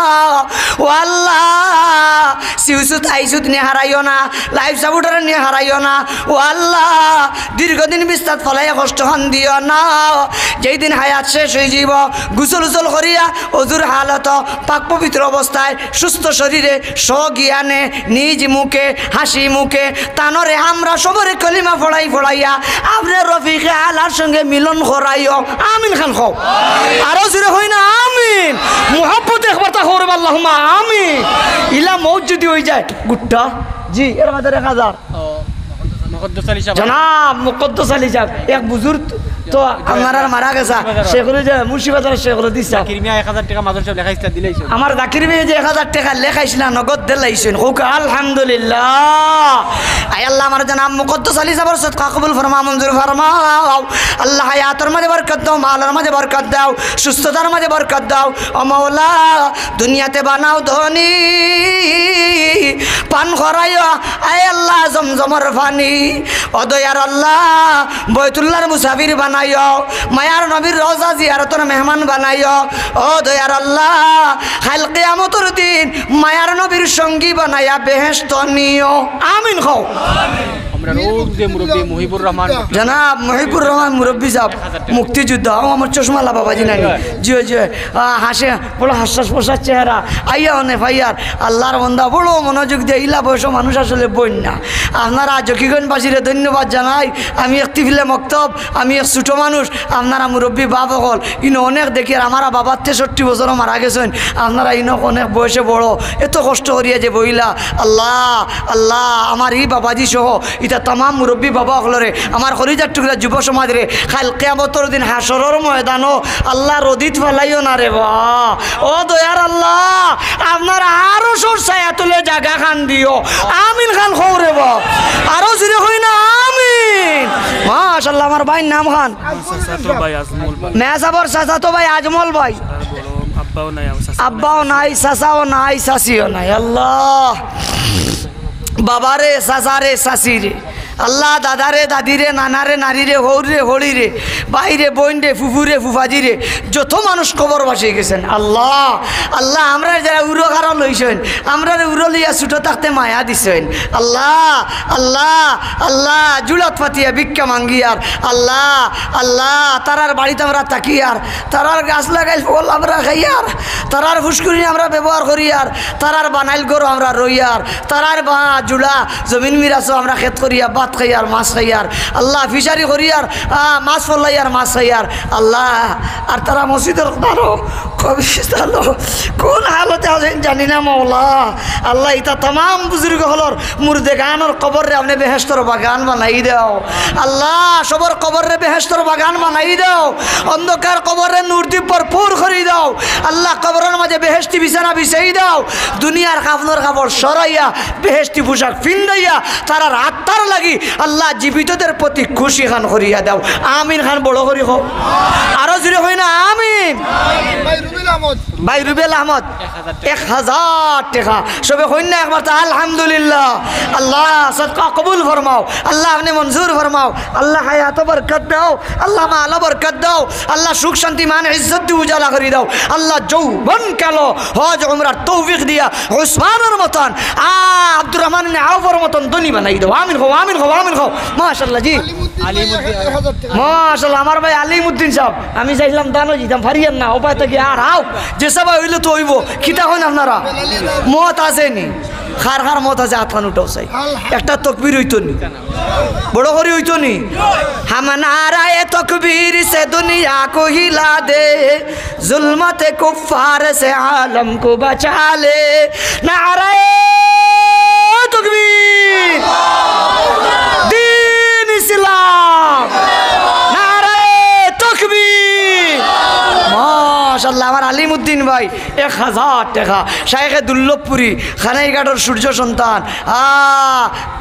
ও আল্লাহ সিউসুত আইসুত নিয়ে হারাইও না, লাইফ সাপোর্টার নিয়ে হারাইও না। ও আল্লাহ দীর্ঘদিন বিস্তার ফলাইয়া কষ্ট হন দিও না। যেই দিন হায়াত শেষ হয়ে যাব গুসল উসল করিয়া অজুর হালত পাক পবিত্র অবস্থায় সুস্থ শরীরে স্বজ্ঞানে নিজ মুখে হাসি মুখে তানরে আমরা সবরে কলিমা ফড়াইয়া আপনার রফিকে আলার সঙ্গে মিলন করাইও। আমিন খান খাও আরো জোরে হই না আমিন। মুহাব্বত একবার তা করব আল্লাহুম্মা আমিন। ইলা মৌত যদি হয়ে যায় গুট্টা জি এর মধ্যে 1000 মুকদ্দাস আলী সাহেব জনাব মুকদ্দাস আলী সাহেব এক বুজুর্গ তো আমার আর মারা গেছে সেগুলো যে মুর্শিদাবাদের সেগুলো দিছে কিরমিয়া 1000 টাকা মাদর সাহেব লেখাইছিল দিলাইছো। আমার জাকির ভাই যে 1000 টাকা লেখাইছিল নগদ দিলাইছেন হোক আলহামদুলিল্লাহ। আয় আল্লাহ আমার জনাব মুকদ্দাস আলী সাহেবের সদকা কবুল ফরমাও মঞ্জুর ফরমাও। আল্লাহ হায়াতের মাঝে বরকত দাও, মালের মাঝে বরকত দাও, সুস্থতার মাঝে বরকত দাও। ও মাওলা দুনিয়াতে বানাও ধনী পান করাইও আয় আল্লাহ জমজমর পানি। ও দয়ার আল্লাহ বাইতুল্লাহর মুসাফির বানাইও, মায়ার নবীর রওজা জিয়ারতের মেহমান বানাইও। ও দয়ার আল্লাহ কাল কিয়ামতের দিন মায়ার নবীর সঙ্গী বানাইয়া বেহেশত নিও। আমিন খাও। আমরা রোজ যে মুরব্বি মুহিবুর রহমান জনাব মহিবুর রহমান মুরব্বী সাহেব মুক্তিযুদ্ধ আমার চশমালা বাবাজি নাই জিও জিও হাসে বড় হাস্যাস পোষার চেহারা আইয়া অনেক ভাইয়ার আল্লাহর বন্দা বড় মনোযোগ দিয়ে ইলা বয়স মানুষ আসলে বইন না। আপনারা জকিগঞ্জবাসীরে ধন্যবাদ জানাই। আমি একটি ফিলে মক্তব, আমি এক ছোটো মানুষ, আপনারা মুরব্বী বাপ হল ইনো অনেক দেখি আর আমার বাবার 63 বছরও মারা গেছেন। আপনারা ইনক অনেক বয়সে বড় এত কষ্ট করিয়া যে বইলা আল্লাহ আল্লাহ আমার এই বাবাজি সহ এটা তামাম মুরব্বী বাবা হলরে আমার খরিজার টুকরা যুব সমাজরে খাল কিয়ামতের দিন হাসরের ময়দানও আল্লাহ রদিত ফেলাইও না রে বা। ও দয়ার আল্লাহ আপনার আরো সরসায়া তুলে জায়গা খান দিও। আমিন খান খৌ রে বা আরো জুড়ে হই না আমিন। মাশাআল্লাহ আমার ভাই নাম খান চাচাতো ভাই আজমল ভাই, মেসাবর চাচাতো ভাই আজমল ভাই, আব্বাও নাই আব্বাও নাই চাচাও নাই চাচিও নাই। আল্লাহ বাবারে চাচারে চাচিরে আল্লাহ দাদারে দাদিরে নানারে নারীরে হৌরে হরিরে বাইরে বোনরে ফুফুরে ফুফাজিরে যত মানুষ কবর বাসিয়ে গেছেন আল্লাহ আল্লাহ আমরা যারা উড়ো কারণ লইছেন আমরা উড়ো লইয়া ছুটো থাকতে মায়া দিছেন আল্লাহ আল্লাহ আল্লাহ জুলাত ফাতিয়া ভিক্ষা মাঙ্গিয়ার আল্লাহ আল্লাহ তারার বাড়িতে আমরা তাকিয়ার তারার গাছ লাগাইল ফল আমরা খাইয়ার তারার ফুসকুরি আমরা ব্যবহার করিয়ার তারার বানাইল গরু আমরা রইয়ার তারার বা জুলা জমিন মিরাসও আমরা খেত করিয়া ভাত খাইয়ার মাছ খাইয়ার আল্লাহ ফিশারি করিয়ার মাছ ফলাইয়ার মাছ খাইয়ার আল্লাহ আর তারা মসজিদের দ্বারো কবিস্তালো কোন হালতে আছেন জানি না মৌলা আল্লাহ ইতা তাম বুজুর্গ হলর মুর্দে গানোর কবরে আপনি বেহেস্তর বাগান বানাই দাও আল্লাহ সবর কবরে বেহেস্তর বাগান বানাই দাও অন্ধকার কবরে নূর দিয়ে ভরপুর করে দাও আল্লাহ কবরের মাঝে বেহেস্তি বিছানা বিছাই দাও দুনিয়ার কাপড় কাপড় সরাইয়া বেহেস্তি পোশাক ফিন্দাইয়া তারা আত্মার লাগি আল্লাহ জীবিতদের প্রতি খুশি খান করিয়া দাও আমিন খান বড় করি হোক আরো জুড়ে হই না আমিন ভাই রুবেল আহমদ 1000 টাকা সবে হই না একবার আলহামদুলিল্লাহ আল্লাহ সদকা কবুল ফরমাও আল্লাহ আপনি মঞ্জুর ফরমাও আল্লাহ হায়াত বরকত দাও আল্লাহ মাল বরকত দাও আল্লাহ সুখ শান্তি মান ইজ্জত দিয়ে উজালা করে দাও আল্লাহ যৌবন কালো হজ উমরার তৌফিক দিয়া উসমানের মতন আব্দুর রহমান আউফের মতন ধনী বানাই দাও আমিন হও আমিন হও আমিন হও মাশাআল্লাহ জি মাশাআল্লাহ আমার ভাই আলিমউদ্দিন সাহেব আমি চাইলাম দানো দিতাম ফারিয়ান না উপায় থেকে আর হাও যে সবাই হইলে তো হইব কিতা হন আপনারা মত আসেনি খার খার মত আছে আতখান উঠাও চাই একটা তকবীর হইতো নি বড় করে হইতো নি হাম নারায়ে তকবীর সে দুনিয়া কো হিলা দে जुल्मत कुफ्फार से आलम को बचा ले नाराए तकबीर दीन इस्लाम नाराए तकबीर माशाल्लाह আমার আলিমউদ্দিন ভাই 1000 টাকা শাইখে দুল্লভপুরি খানাইঘাটর সূর্য সন্তান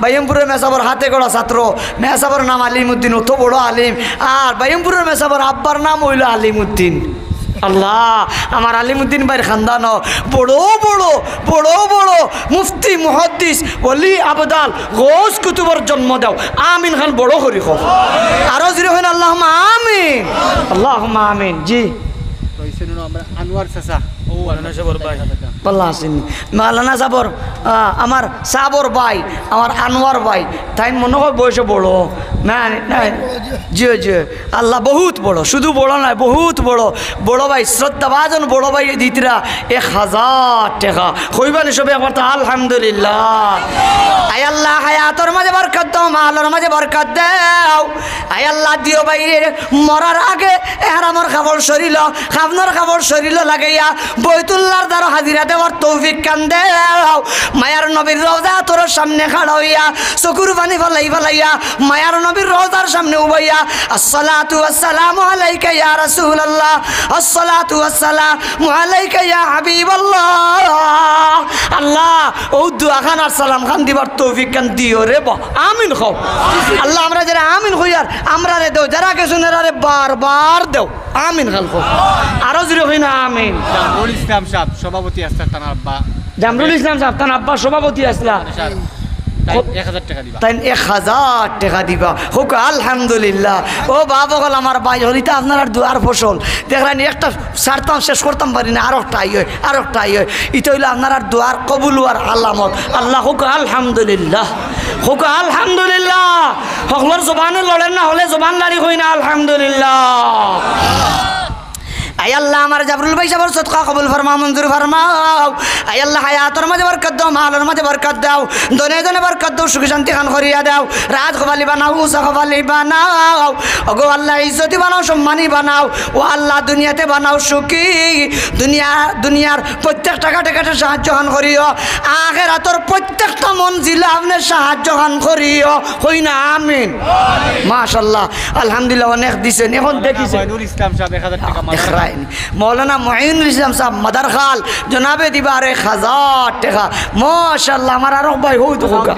বাইমপুরের মেসাবর হাতে গড়া ছাত্র মেসাবর নাম আলিমউদ্দিন অত বড় আলিম আর বাইমপুরের মেসাবর আব্বার নাম হইল আলিমউদ্দিন আল্লাহ আমার আলিমউদ্দিন ভাইয়ের খানদান বড় বড় বড় বড় মুফতি মুহাদ্দিস ওলি আবদাল গোস কুতুবর জন্ম দাও আমিন খান বড় করি হোক আরো জিরো হইন আল্লাহুম্মা আমিন আল্লাহুম্মা আমিন জি আমরা আনোয়ার চাচা ও আনোয়ার সাবর ভাই আল্লাহ আসেন মাওলানা সাবর আমার সাবর ভাই আমার আনোয়ার ভাই তাই মনে হয় বয়সে বড় না না জি জি আল্লাহ বহুত বড় শুধু বড় নয় বহুত বড় বড় ভাই শ্রদ্ধাভাজন বড় ভাই দিতরা 1000 টাকা কইবানি সবে একবার আলহামদুলিল্লাহ আয় আল্লাহ হায়াতর মাঝে বরকত দাও মালের মাঝে বরকত দাও আয় আল্লাহ দিও ভাইয়ের মরার আগে এহরামর খাবার শরীর খাবনার খাবার শরীর লাগাইয়া বৈতুল্লাহর দ্বারা হাজিরা দেওয়ার তৌফিক কান দাও মায়ার নবীর রওজা তোর সামনে খাড়া হইয়া চকুর পানি ফলাইয়া মায়ার নবীর রওজার সামনে উবাইয়া আসসালাতু ওয়াসসালামু আলাইকা ইয়া রাসূলুল্লাহ আসসালাতু ওয়াসসালামু আলাইকা ইয়া হাবিবাল্লাহ আল্লাহ ও দুয়া খান আর সালাম খান দিবার তৌফিক কান দিও রে বা আমিন খাও আল্লাহ আমরা যারা আমিন হইয়ার আমরা রে দেও যারা কে শুনে রে বারবার দেও আমিন খাল খাও আরো জুড়ে হই না আমিন জামরুল ইসলাম সাহেব সভাপতি আসতে তার আব্বা জামরুল ইসলাম সাহেব তার আব্বা সভাপতি আসলা 1000 টাকা দিবা তাই 1000 টাকা দিবা হোক আলহামদুলিল্লাহ ও বাবা গল আমার ভাই হলিতা আপনার দুয়ার ফসল দেখলেন একটা সারতাম শেষ করতাম পারি না আর একটা আই হয় এটা হইলে আপনার দুয়ার কবুল হওয়ার আলামত আল্লাহ হোক আলহামদুলিল্লাহ হোক আলহামদুলিল্লাহ সকলের জবানে লড়েন না হলে জবান লাড়ি হই না আলহামদুলিল্লাহ আয় আল্লাহ আমার জাবরুল ভাই সাহেবের সদকা কবুল ফরমাও মঞ্জুর ফরমাও আয় আল্লাহ হায়াতের মাঝে বরকত দাও মালের মাঝে বরকত দাও দনে দনে বরকত দাও সুখ শান্তি খান করিয়া দাও রাত খবালি বানাও উষা খবালি বানাও ওগো আল্লাহ ইজ্জতি বানাও সম্মানী বানাও ও আল্লাহ দুনিয়াতে বানাও সুখী দুনিয়ার প্রত্যেকটা ঘাটে ঘাটে সাহায্য খান করিও আখিরাতের প্রত্যেকটা মঞ্জিলে আপনি সাহায্য খান করিও হই না আমিন মাশাআল্লাহ আলহামদুলিল্লাহ অনেক দিছেন এখন দেখিছেন নুরুল ইসলাম সাহেব 1000 টাকা मौलाना मोइनुल इस्लाम साहब मदर खाल जनाबे दीवार 1000 टाका माशाल्लाह हमारा रख भाई हो तो होगा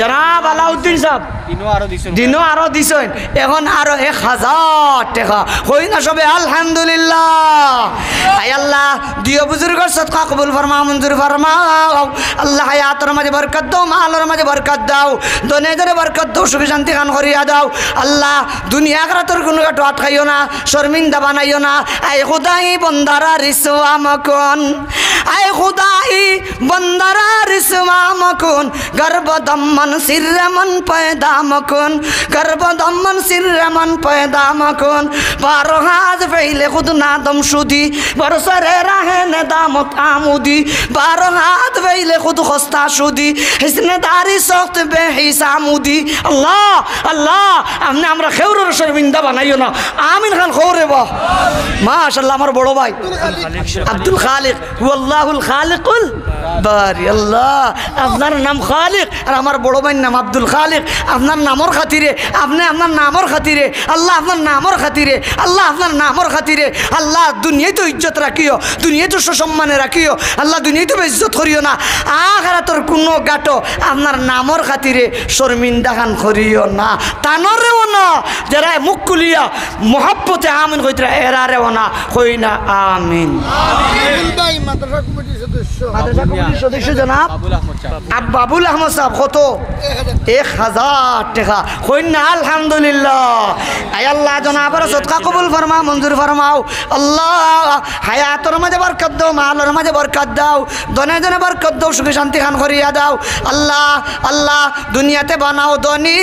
जनाब अलाउद्दीन साहब दिनो आरो दिছেন এখন আরো 1000 টাকা হই না সবে আলহামদুলিল্লাহ আয় আল্লাহ দিও বুজুর্গের সদকা কবুল ফরমাও মঞ্জুর ফরমাও আল্লাহ হায়াতের মাঝে বরকত দাও মালের মাঝে বরকত দাও দনে দনে বরকত দাও সুখ শান্তি খান করিয়া দাও আল্লাহ দুনিয়া আখিরাতের কোনো কাটো আটকাইও না শর্মিন্দা বানাইও না আয় খুদাই বন্দারা রিসওয়া মকুন আয় খুদাই বন্দারা রিসওয়া মকুন গর্ব দমন সিরমন पैदा मकुन गर्भ दमन सिरमन पैदा मकुन बारो हाथ फैले खुद नादम शुदी बरसरे राहे ने दामत आमुदी बारो हाथ फैले खुद खस्ता शुदी हिस्ने दारी सख्त बेहिसामुदी अल्लाह अल्लाह हमने हमरा खेउर शर्मिंदा बनाइयो ना आमीन खान खौरे बा माशाल्लाह আমার বড় ভাই আব্দুল খালিক ওয়াল্লাহুল খালিকুল বারি আল্লাহ আপনার নাম খালিক আর আমার বড় ভাইয়ের নাম আব্দুল খালিক আপনার নামর খাতিরে আপনি আপনার নামর খাতিরে আল্লাহ আপনার নামর খাতিরে আল্লাহ আপনার নামর খাতিরে আল্লাহ দুনিয়ায় তো ইজ্জত রাখিও দুনিয়ায় তো সম্মানে রাখিও আল্লাহ দুনিয়ায় তো ইজ্জত করিও না আখিরাতের কোনো গাটো আপনার নামর খাতিরে শর্মিন্দা খান করিও না তানরেও না যারা মুখ খুলিয়া মোহাব্বতে আমিন কইতরা এরারেও না কই না আমিন মাদ্রাসা কমিটির সদস্য মাদ্রাসা কমিটির সদস্য জনাব বাবুল আহমদ সাহেব কত 1000 টাকা কই না আলহামদুলিল্লাহ আয় আল্লাহ জনাবের সদকা কবুল ফরমা মঞ্জুর ফরমাও আল্লাহ হায়াতর মাঝে বরকত দাও মালের মাঝে বরকত দাও দনে দনে বরকত দাও সুখে শান্তি খান করিয়া দাও আল্লাহ আল্লাহ দুনিয়াতে বানাও দনি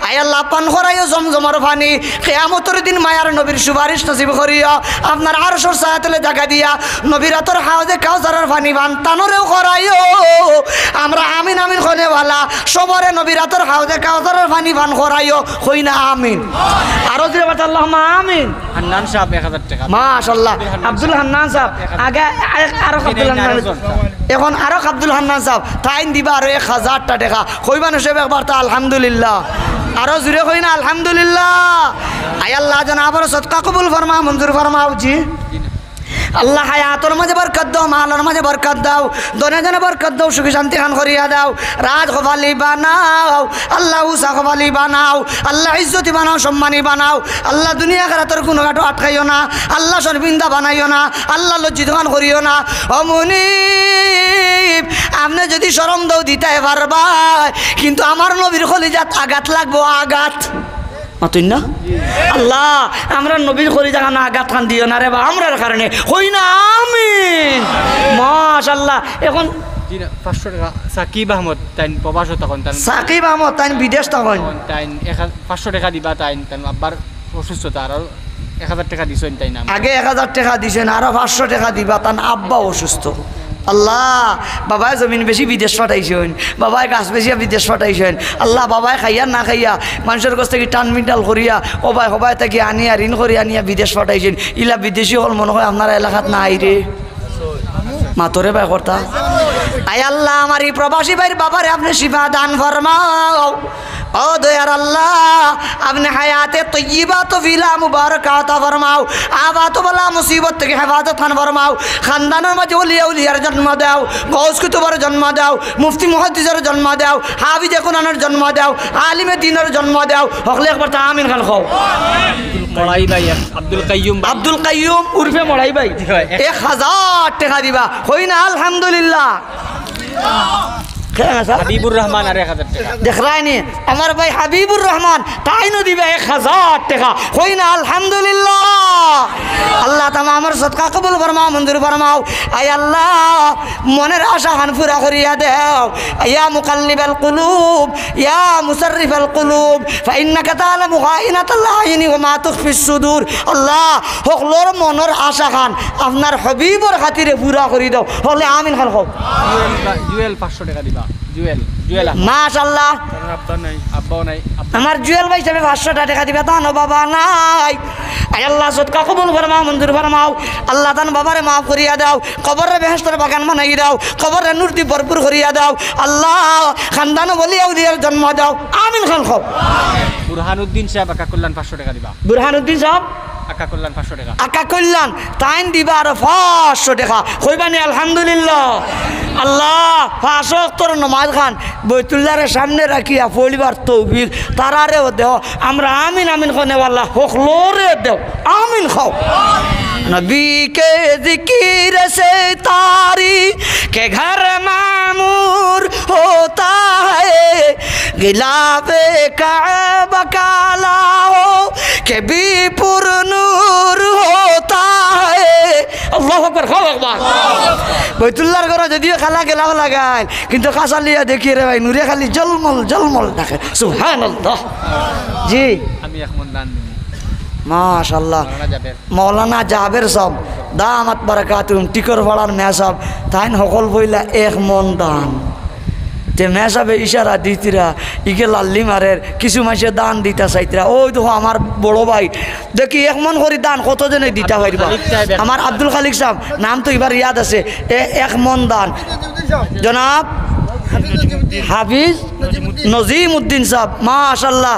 আয় আল্লাহ পান করাইও জমজমর পানি কিয়ামতের দিন মায়ার নবীর সুপারিশ নসিব করিয়া আপনার আরশের ছায়াতলে জায়গা দিয়া নবীরাতর হাউজে কাউসারের পানি বান তানরেও করাইও আমরা আমিন আমিন কনেওয়ালা সবরে নবীরাতর হাউজে কাউসারের পানি বান করাইও কই না আমিন আরো জোরে বলতে আল্লাহুম্মা আমিন হান্নান সাহেব 1000 টাকা মাশাআল্লাহ আব্দুল হান্নান সাহেব আগে আরো আব্দুল হান্নান এখন আরো আব্দুল হান্নান সাহেব টাইম দিবা আরো 1000 টাকা কইবা না সব একবার তা আলহামদুলিল্লাহ আরো জোরে কই না আলহামদুলিল্লাহ আয় আল্লাহ জনাবের সদকা কবুল ফরমা মঞ্জুর ফরমাও জি আল্লাহ হায়াতর মাঝে বরকত দাও মালের মাঝে বরকত দাও দনে দনে বরকত দাও সুখী শান্তি খান করিয়া দাও রাজ খোফালি বানাও আল্লাহ উষা খোফালি বানাও আল্লাহ ইজ্জতি বানাও সম্মানী বানাও আল্লাহ দুনিয়া খারাতর কোনো গাটো আটকাইও না আল্লাহ শর্মিন্দা বানাইও না আল্লাহ লজ্জিত খান করিও না ও মুনিব আপনি যদি শরম দাও দিতে পারবা কিন্তু আমার নবীর কলিজাত আঘাত লাগবো আঘাত মাতুই না আল্লাহ আমরা নবীর করি জায়গা না আঘাত খান দিও না রে বা আমরার কারণে হই না আমিন মাশাআল্লাহ এখন 500 টাকা সাকিব আহমদ তাই প্রবাস তখন তাই সাকিব আহমদ তাই বিদেশ তখন তাই 500 টাকা দিবা তাই আব্বার অসুস্থতা আর 1000 টাকা দিছেন তাই না আগে 1000 টাকা দিছেন আরো 500 টাকা দিবা তান আব্বা অসুস্থ আল্লাহ বাবাই জমিন বেশি বিদেশ পাঠাইছেন বাবাই গাছ বেশি বিদেশ পাঠাইছেন আল্লাহ বাবাই খাইয়া না খাইয়া মানুষের কাছ থেকে টান মিটাল করিয়া সবাই সবাই থেকে আনিয়া ঋণ করি আনিয়া বিদেশ পাঠাইছেন ইলা বিদেশি হল মনে হয় আপনার এলাকাত নাই রে মাতরে ভাই কর্তা আয় আল্লাহ আমার এই প্রবাসী ভাইয়ের বাবারে আপনি শিফা দান ফরমাও ও দয়ার আল্লাহ আপনি হায়াতে তৈয়বা তো ফিলা মুবারাকাত ফরমাও আবাত বলা মুসিবত থেকে হেফাজত খান ফরমাও খানদানের মাঝে ওলিয়া উলিয়ার জন্ম দাও গৌস কুতুবের জন্ম দাও মুফতি মুহাদ্দিসের জন্ম দাও হাফিজে কুরআনের জন্ম দাও আলিমে দ্বীনের জন্ম দাও হকলে একবার তা আমিন খান খাও মড়াই ভাই আব্দুল কাইয়ুম উর্ফে মড়াই ভাই 1000 টাকা দিবা হই না আলহামদুলিল্লাহ হাবিবুর রহমান আর 1000 টাকা দেখ রায়নি আমার ভাই হাবিবুর রহমান তাই নো দিবে 1000 টাকা হই না আলহামদুলিল্লাহ আল্লাহ তাআলা আমার সদকা কবুল ফরমাও মঞ্জুর ফরমাও আয় আল্লাহ মনের আশা হান পুরা করিয়া দাও ইয়া মুকাল্লিবাল কুলুব ইয়া মুসাররিফাল কুলুব ফাইন্নাকা তাআলামু খাইনাতাল আইনি ওয়া মা তুখফিস সুদূর আল্লাহ হকলোর মনের আশা খান আপনার হাবিবর খাতিরে পুরা করি দাও হলে আমিন খান খাও জুয়েল 500 টাকা দিবা জুয়েল মাশাআল্লাহ আব্বাও নাই আমার জুয়েল ভাই সাহেব 500 টাকা দিবে তা না বাবা নাই আয় আল্লাহ সদকা কবুল ফরমাও মঞ্জুর ফরমাও আল্লাহ তান বাবারে মাফ করিয়া দাও কবরে বেহেশতের বাগান বানাই দাও কবরে নূর দিয়ে ভরপুর করিয়া দাও আল্লাহ খানদান বলি আউলিয়ার জন্ম দাও আমিন খান খাও বুরহানুদ্দিন সাহেব আকা কল্যাণ 500 টাকা দিবা বুরহানুদ্দিন সাহেব আকা কল্যাণ 500 টাকা আকা কল্যাণ তাইন দিবা আর 500 টাকা কইবানি আলহামদুলিল্লাহ আল্লাহ 5 ওয়াক্তের নামাজ খান বাইতুল্লাহর সামনে রাখিয়া পড়িবার তৌফিক তারারেও দেও আমরা আমিন আমিন কোনে আল্লাহ হকলোরে দেও আমিন খাও नबी के जिक्र से तारी के घर मामूर होता है गिलाबे काबा काला हो के भी पुरनूर होता है अल्लाह अकबर खाओ अकबर বৈতুল্লার ঘরে যদিও খালা গেলাও লাগাই কিন্তু কাঁচালিয়া দেখি রে ভাই নুরে খালি জলমল জলমল দেখে সুবহানাল্লাহ। জি আমি এক মন দান দিব মাশাআল্লাহ। মৌলানা জাবের মৌলানা জাবের সব দামাত বারাকাতুম টিকর ভাড়ার মেসাব তাইন সকল বইলা 1 মন দান তে মেসাবে ইশারা দিতিরা ইকে লাল্লি মারের কিছু মাসে দান দিতা চাইতরা ওই দেখো আমার বড় ভাই দেখি 1 মন করে দান কতজনে দিতা পারবা আমার আব্দুল খালিক সাহেব নাম তো এবার ইয়াদ আছে 1 মন দান জনাব হাফিজ নজিম উদ্দিন সাহেব মাশাআল্লাহ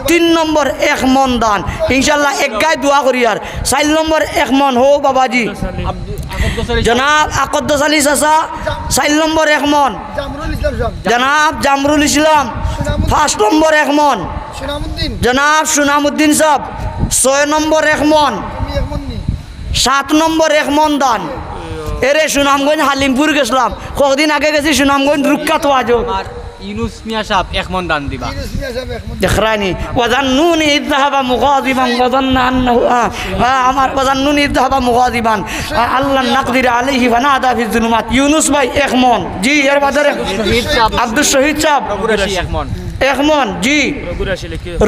3 নম্বর 1 মন দান ইনশাআল্লাহ এক গায়ে দোয়া করি আর 4 নম্বর 1 মন হো বাবাজি জনাব আকদ্দস আলী চাচা 4 নম্বর 1 মন জনাব জামরুল ইসলাম 5 নম্বর 1 মন জনাব সুনামউদ্দিন সাহেব 6 নম্বর 1 মন 7 নম্বর 1 মন দান এরে সুনামগঞ্জ হালিমপুর গেছিলাম কতদিন আগে গেছি সুনামগঞ্জ রুক্কাত ওয়াজো আর ইউনুস মিয়া সাহেব এক মন দান দিবা দেখরানি ওয়াজান্নুনি ইয যাহাবা মুগাযিবান ওয়াজান্না আন্নাহু আমার ওয়াজান্নুনি ইয যাহাবা মুগাযিবান আল্লাহ নাকদির আলাইহি ফানাদা ফি যুলুমাত ইউনুস ভাই 1 মন জি এর বাজারে শহীদ সাহেব আব্দুল শহীদ সাহেব রঘুরাশি এক মন 1 মন জি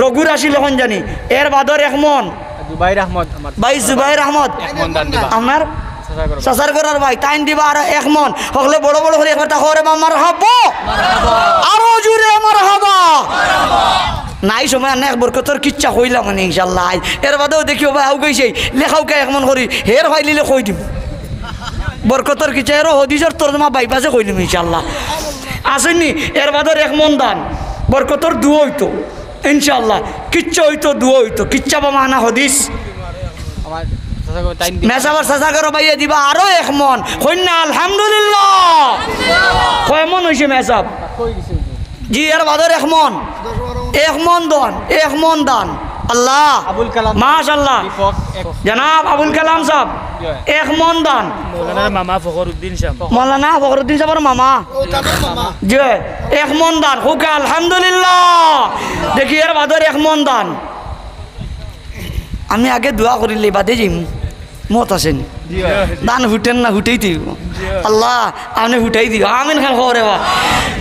রঘুরাশি লখন জানি এর বাদর 1 মন জুবাইর আহমদ আমার ভাই জুবাইর আহমদ 1 মন দান দিবা আমার চেষ্টা করো সাসার করার ভাই টাইম দিবা আর 1 মন হলে বড় বড় করে একবার তাহরে মারহাবা আরো জোরে মারহাবা নাই সময় না বরকতর কিচ্ছা কইলাম মানে ইনশাআল্লাহ এর বাদেও দেখিও ভাই আউ গইছে লেখাও কে 1 মন করি হের ভাই লিলে কই দিব বরকতর কিচ্ছা এর হদিসের তরজমা বাইপাসে কইলাম ইনশাআল্লাহ আসেননি এর বাদর 1 মন দান বরকতর দুয়া হইতো ইনশাআল্লাহ কিচ্ছা হইতো দুয়া হইতো কিচ্ছা বা মানা হদিস আমার চেষ্টা করো টাইম মেসাবার সাজা করো ভাইয়া দিবা আরো 1 মন কইনা আলহামদুলিল্লাহ কয় মন হইছে মেসাব কই দিছে জি এর বাদর 1 মন 1 মন দান 1 মন দান আল্লাহ আবুল কালাম মাশাআল্লাহ দীপক জনাব আবুল কালাম সাহেব 1 মন দান মৌলানার মামা ফখরউদ্দিন সাহেব মৌলানা ফখরউদ্দিন সাহেবের মামা জি 1 মন দান হুকা আলহামদুলিল্লাহ দেখি এর বাদর 1 মন দান আমি আগে দোয়া করিলে বাদে যাইম মত আছেন দান হুটেন না হুটেই দিব আল্লাহ আপনি হুটাই দিও আমিন খান খবরে বা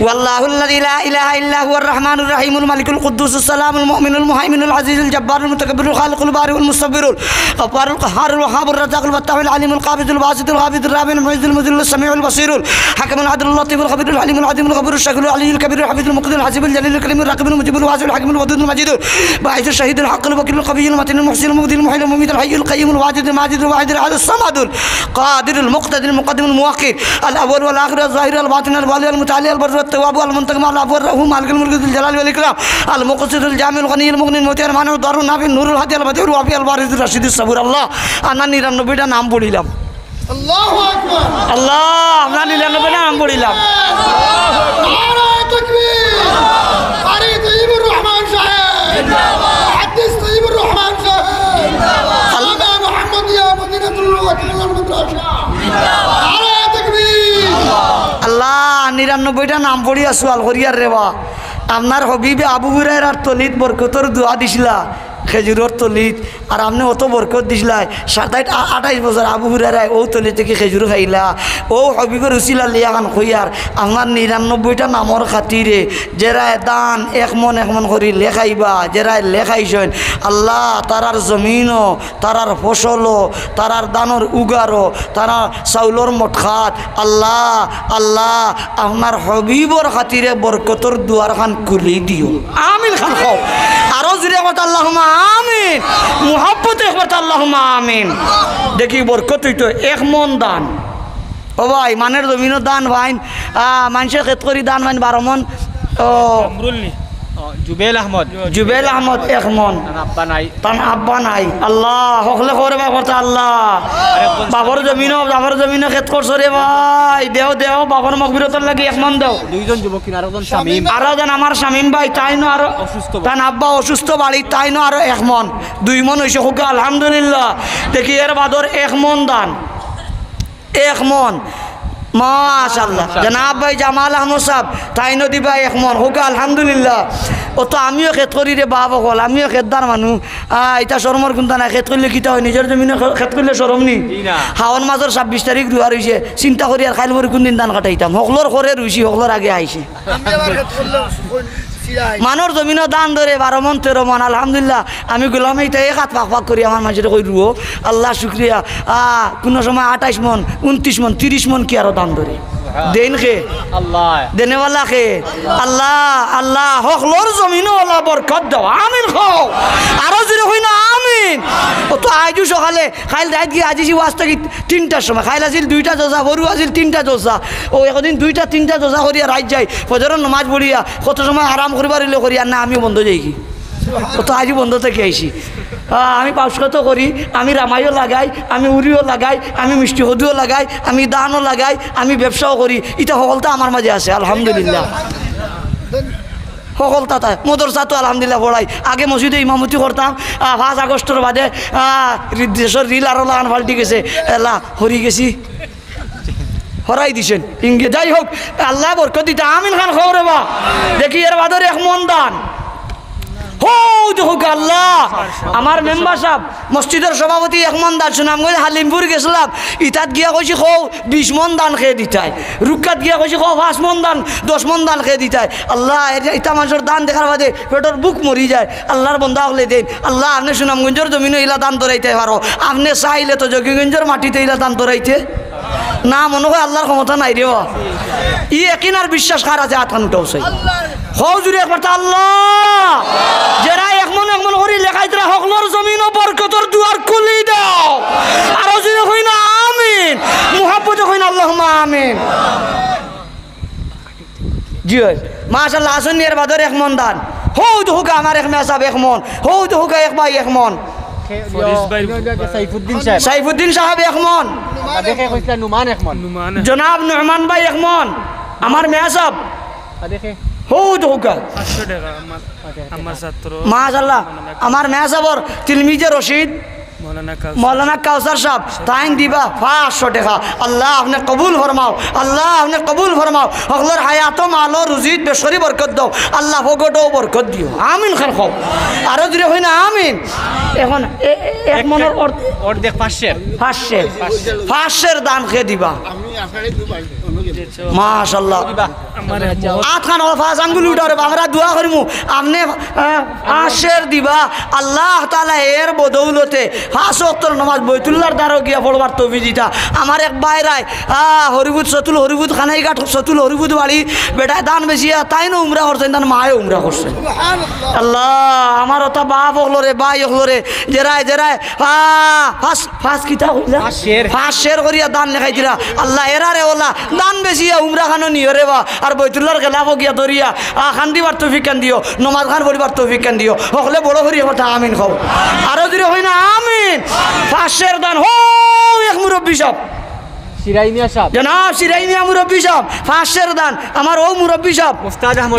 ওয়াল্লাহুল্লাযী লা ইলাহা ইল্লা হুয়ার রাহমানুর রাহিমুল মালিকুল কুদ্দুসুস সালামুল মুমিনুল মুহাইমিনুল আজিজুল জাব্বারুল মুতাকাব্বিরুল খালিকুল বারিউল মুসাব্বিরুল গফফারুল কাহ্হারুল ওয়াহাবুর রাজ্জাকুল ফাত্তাহুল আলিমুল কাবিদুল বাসিতুল গাবিদুর রাবিউল মুইযুল মুযিল্লুস সামিউল বাসিরুল হাকিমুল আদলুল লতীফুল খবীরুল হালিমুল আযীমুল গফুরুশ শাকিরুল আলিয়ুল কাবীরুল হাফিজুল মুকতাদিরুল হাসিবুল জালিলুল কারীমুল রাকিবুল মুজিবুল ওয়াসিউল হাকিমুল ওয়াদুদুল মাজিদুল বাঈসুশ শাহীদুল হাক্কুল ওয়াকিলুল কবিয়ুল মাতিনুল মুহসিনুল মুবদিল মুহিলুল মুমিতুল হাইয়ুল কাইয়্যুমুল ওয়াজিদুল মাজিদুল ওয়াহিদুল আহাদুস সামাদুল قادر المقتدر المقدم المؤخر الاول والاخر الظاهر الباطن الوالي المتعالي البر التواب المنتقم العفو الرحوم مالك الملك ذو الجلال والاكرام المقصد الجامع الغني المغني المطيع المانع الضار النافع النور الهادي البديع الوافي البارز الرشيد الصبور الله انا 99 টা নাম পড়িলাম আল্লাহু আকবার আল্লাহ আমরা 99 টা নাম পড়িলাম নারায়ে তাকবীর আরে তৈয়বুর রহমান সাহেব জিন্দাবাদ হাদিস তৈয়বুর রহমান সাহেব জিন্দাবাদ আল্লাহ মুহাম্মদিয়া মদিনাতুল ওয়াকিলুল মাদ্রাসা জিন্দাবাদ নারায়ে তাকবীর আল্লাহ 99 টা নাম পড়ি আসু আল করিয়ার রেবা আপনার হবিবে আবু হুরায়রার তলিত বরকতর দোয়া দিছিলা খেজুরের তলিত আর আপনি অত বরকত দিছিলাই 27-28 বছর আবু হুরায়রা ও তলি থেকে খেজুর খাইলা ও হবিবের উসিলা লিয়া খান খইয়ার আপনার 99টা নামর খাতিরে যেরায় দান 1 মন করি লেখাইবা যেরায় লেখাইছেন আল্লাহ তারার জমিনও তারার ফসলও তারার দানর উগারও তারা চাউলর মটখাত আল্লাহ আল্লাহ আপনার হবিবর খাতিরে বরকতর দুয়ার খান খুলি দিও আমিন খান খাও আরো জুড়ে কথা আল্লাহুম্মা আমিন মুহাব্বতে কথা আল্লাহুম্মা আমিন দেখি বরকত হইতো 1 মন দান ও ভাই মানের জমিনও দান ভাই মানুষের ক্ষেত করি দান ভাই 12 মন ও আমরুল্লি জুবেল আহমদ 1 মন আব্বা নাই তান আব্বা নাই আল্লাহ হকলে করে কথা আল্লাহ বাবার জমিনও ক্ষেত করছো রে ভাই দেও বাবার মকবিরতর লাগি 1 মন দেও দুইজন যুবক কিনা আরেকজন শামীম আরো জন আমার শামীম ভাই তাই নো আরো অসুস্থ তান আব্বা অসুস্থ বাড়ি তাই নো আরো 1 মন 2 মন হইছে হোক আলহামদুলিল্লাহ দেখি এর বাদর 1 মন দান 1 মন মাশাআল্লাহ জনাব ভাই জামাল আহমদ সাহেব তাই নদী ভাই এখন হোক আলহামদুলিল্লাহ। ও তো আমিও খেত করি রে বাপ অকল, আমিও খেতদার মানুষ। এটা শরমর কোনটা নাই, খেত করলে কিতা হয়, নিজের জমিনে খেত করলে শরম নি। হাওন মাসের 26 তারিখ রুয়া রয়েছে, চিন্তা করি আর খাইল মরি কোনদিন ধান কাটাইতাম। হকলর করে রুইছি, হকলর আগে আইছে। মানর জমিনও দান ধরে 12 মন 13 মন আলহামদুলিল্লাহ। আমি গোলাম এইটা এক হাত পাক পাক করি আমার মাঝে কই রুও, আল্লাহ শুক্রিয়া। কোনো সময় 28 মন 29 মন 30 মন কি আরো দান ধরে দেন খে আল্লাহ দেনেওয়ালা খে আল্লাহ। আল্লাহ হকলর জমিনও আল্লাহ বরকত দাও, আমিন খাও আরো জোরে হই না আমিন। ও তো আইজু সকালে খাইল রাত গিয়ে আজিছি ওয়াস্তা কি 3টার সময় খাইল আছিল 2টা জোজা, বড়ু আছিল 3টা জোজা। ও একদিন 2টা 3টা জোজা করিয়া রাত যাই, ফজরের নামাজ পড়িয়া কত সময় আরাম করিবার হইলে করিয়া না আমিও বন্ধ যাই কি। ও তো আজই বন্ধ থেকে আইছি। আমি পাঁচশত করি, আমি রামাইও লাগাই, আমি উড়িও লাগাই, আমি মিষ্টি হদুও লাগাই, আমি দানও লাগাই, আমি ব্যবসাও করি। এটা সকলটা আমার মাঝে আছে আলহামদুলিল্লাহ। সকলটা তাই মদরসা তো আলহামদুলিল্লাহ পড়াই। আগে মসজিদে ইমামতি করতাম, 5 আগস্টের বাদে দেশের রিল আরো লাগান পাল্টি গেছে, এলা হরি গেছি হরাই দিছেন ইংগে। যাই হোক আল্লাহ বরকত দিতে আমিন খান খবরে বা দেখি এর বাদরে এক মন দান হোক আল্লাহ। আমার মেম্বার সাহেব মসজিদের সভাপতি 1 মন দান সুনামগঞ্জ হালিমপুর গেছিলাম, ইতাত গিয়া কইছি 20 মন দান খেয়ে দিতাই, রুক্কাত গিয়া কইছি 5 মন দান 10 মন দান খেয়ে দিতাই। আল্লাহ ইটা মানুষের দান দেখার বাদে পেটের বুক মরি যায়। আল্লাহর বন্ধা হলে দেন আল্লাহ আপনি সুনামগঞ্জের জমিনে ইলা দান ধরাইতে পারো, আপনি চাইলে তো জকিগঞ্জের মাটিতে ইলা দান ধরাইতে না। মনে হয় আল্লাহর ক্ষমতা নাই রে। ই একিনার বিশ্বাস কার আছে আতখান উঠাও চাই হজুরি একবার আল্লাহ যারা একমন করি লেখাইতরা হকলর জমিন বরকতর দুয়ার খুলি দাও। আরো যদি হই না আমিন, মুহাব্বতে হই না আল্লাহুম্মা আমিন। জি মাশাআল্লাহ আসুন এর বাদর 1 মন দান হৌদ হুক আমার এক মেসাব 1 মন, হৌদ হুক এক ভাই 1 মন, সাইফুদ্দিন সাহেব 1 মন, জনাব নুমান ভাই 1 মন, আমার মেসাব হৌদ হুকা মাশাআল্লাহ। আমার মেসাবর তিলমিজে রশিদ মৌলানা কাউসার সাহেব তাইন দিবা 500 টাকা। আল্লাহ আপনি কবুল ফরমাও, আল্লাহ আপনি কবুল ফরমাও। হকলর হায়াতো মালো রুজিত বেশরি বরকত দাও, আল্লাহ ভগটও বরকত দিও আমিন খান খাও আরো দূরে হই না আমিন। এখন 1 মনের অর্ধেক 500 দান খেয়ে দিবা মাশাআল্লাহ। আটখান ফাঁস আঙ্গুল উঠারে আমরা দোয়া করিমু, আপনি 500 দিবা। আল্লাহ তাআলা এর বদৌলতে 5 ওয়াক্তের নামাজ বাইতুল্লাহর দ্বারা গিয়া পড়বার তৌফিক দিতা। আমার এক বাইরায় হরিবুদ সতুল হরিবুদ খানাইঘাট সতুল হরিবুদ বাড়ি বেটায় দান বেশিয়া তাই না উমরা করছেন, তার মায়ে উমরা করছেন। আল্লাহ আমার ওটা বাপ হলরে বাই হলরে জেরায় জেরায় ফাঁস কিতা হইলা 500 করিয়া দান লেখাই দিলা। আল্লাহ এরারে ওলা দান বেশিয়া উমরা খানো নিও রে বা আর বৈতুল্লাহর খেলাফ গিয়া ধরিয়া খান দিবার তৌফিক কান দিও, নমাজ খান পড়িবার তৌফিক কান দিও। হকলে বড় করিয়া কথা আমিন খাও আরো যদি হই না আমিন। 500 দান হো এক মুরব্বী সব শিরাইনিয়া সাহেব জনাব শিরাইনিয়া মুরব্বী সাহেব 500 দান। আমার ও মুরব্বী সাহেব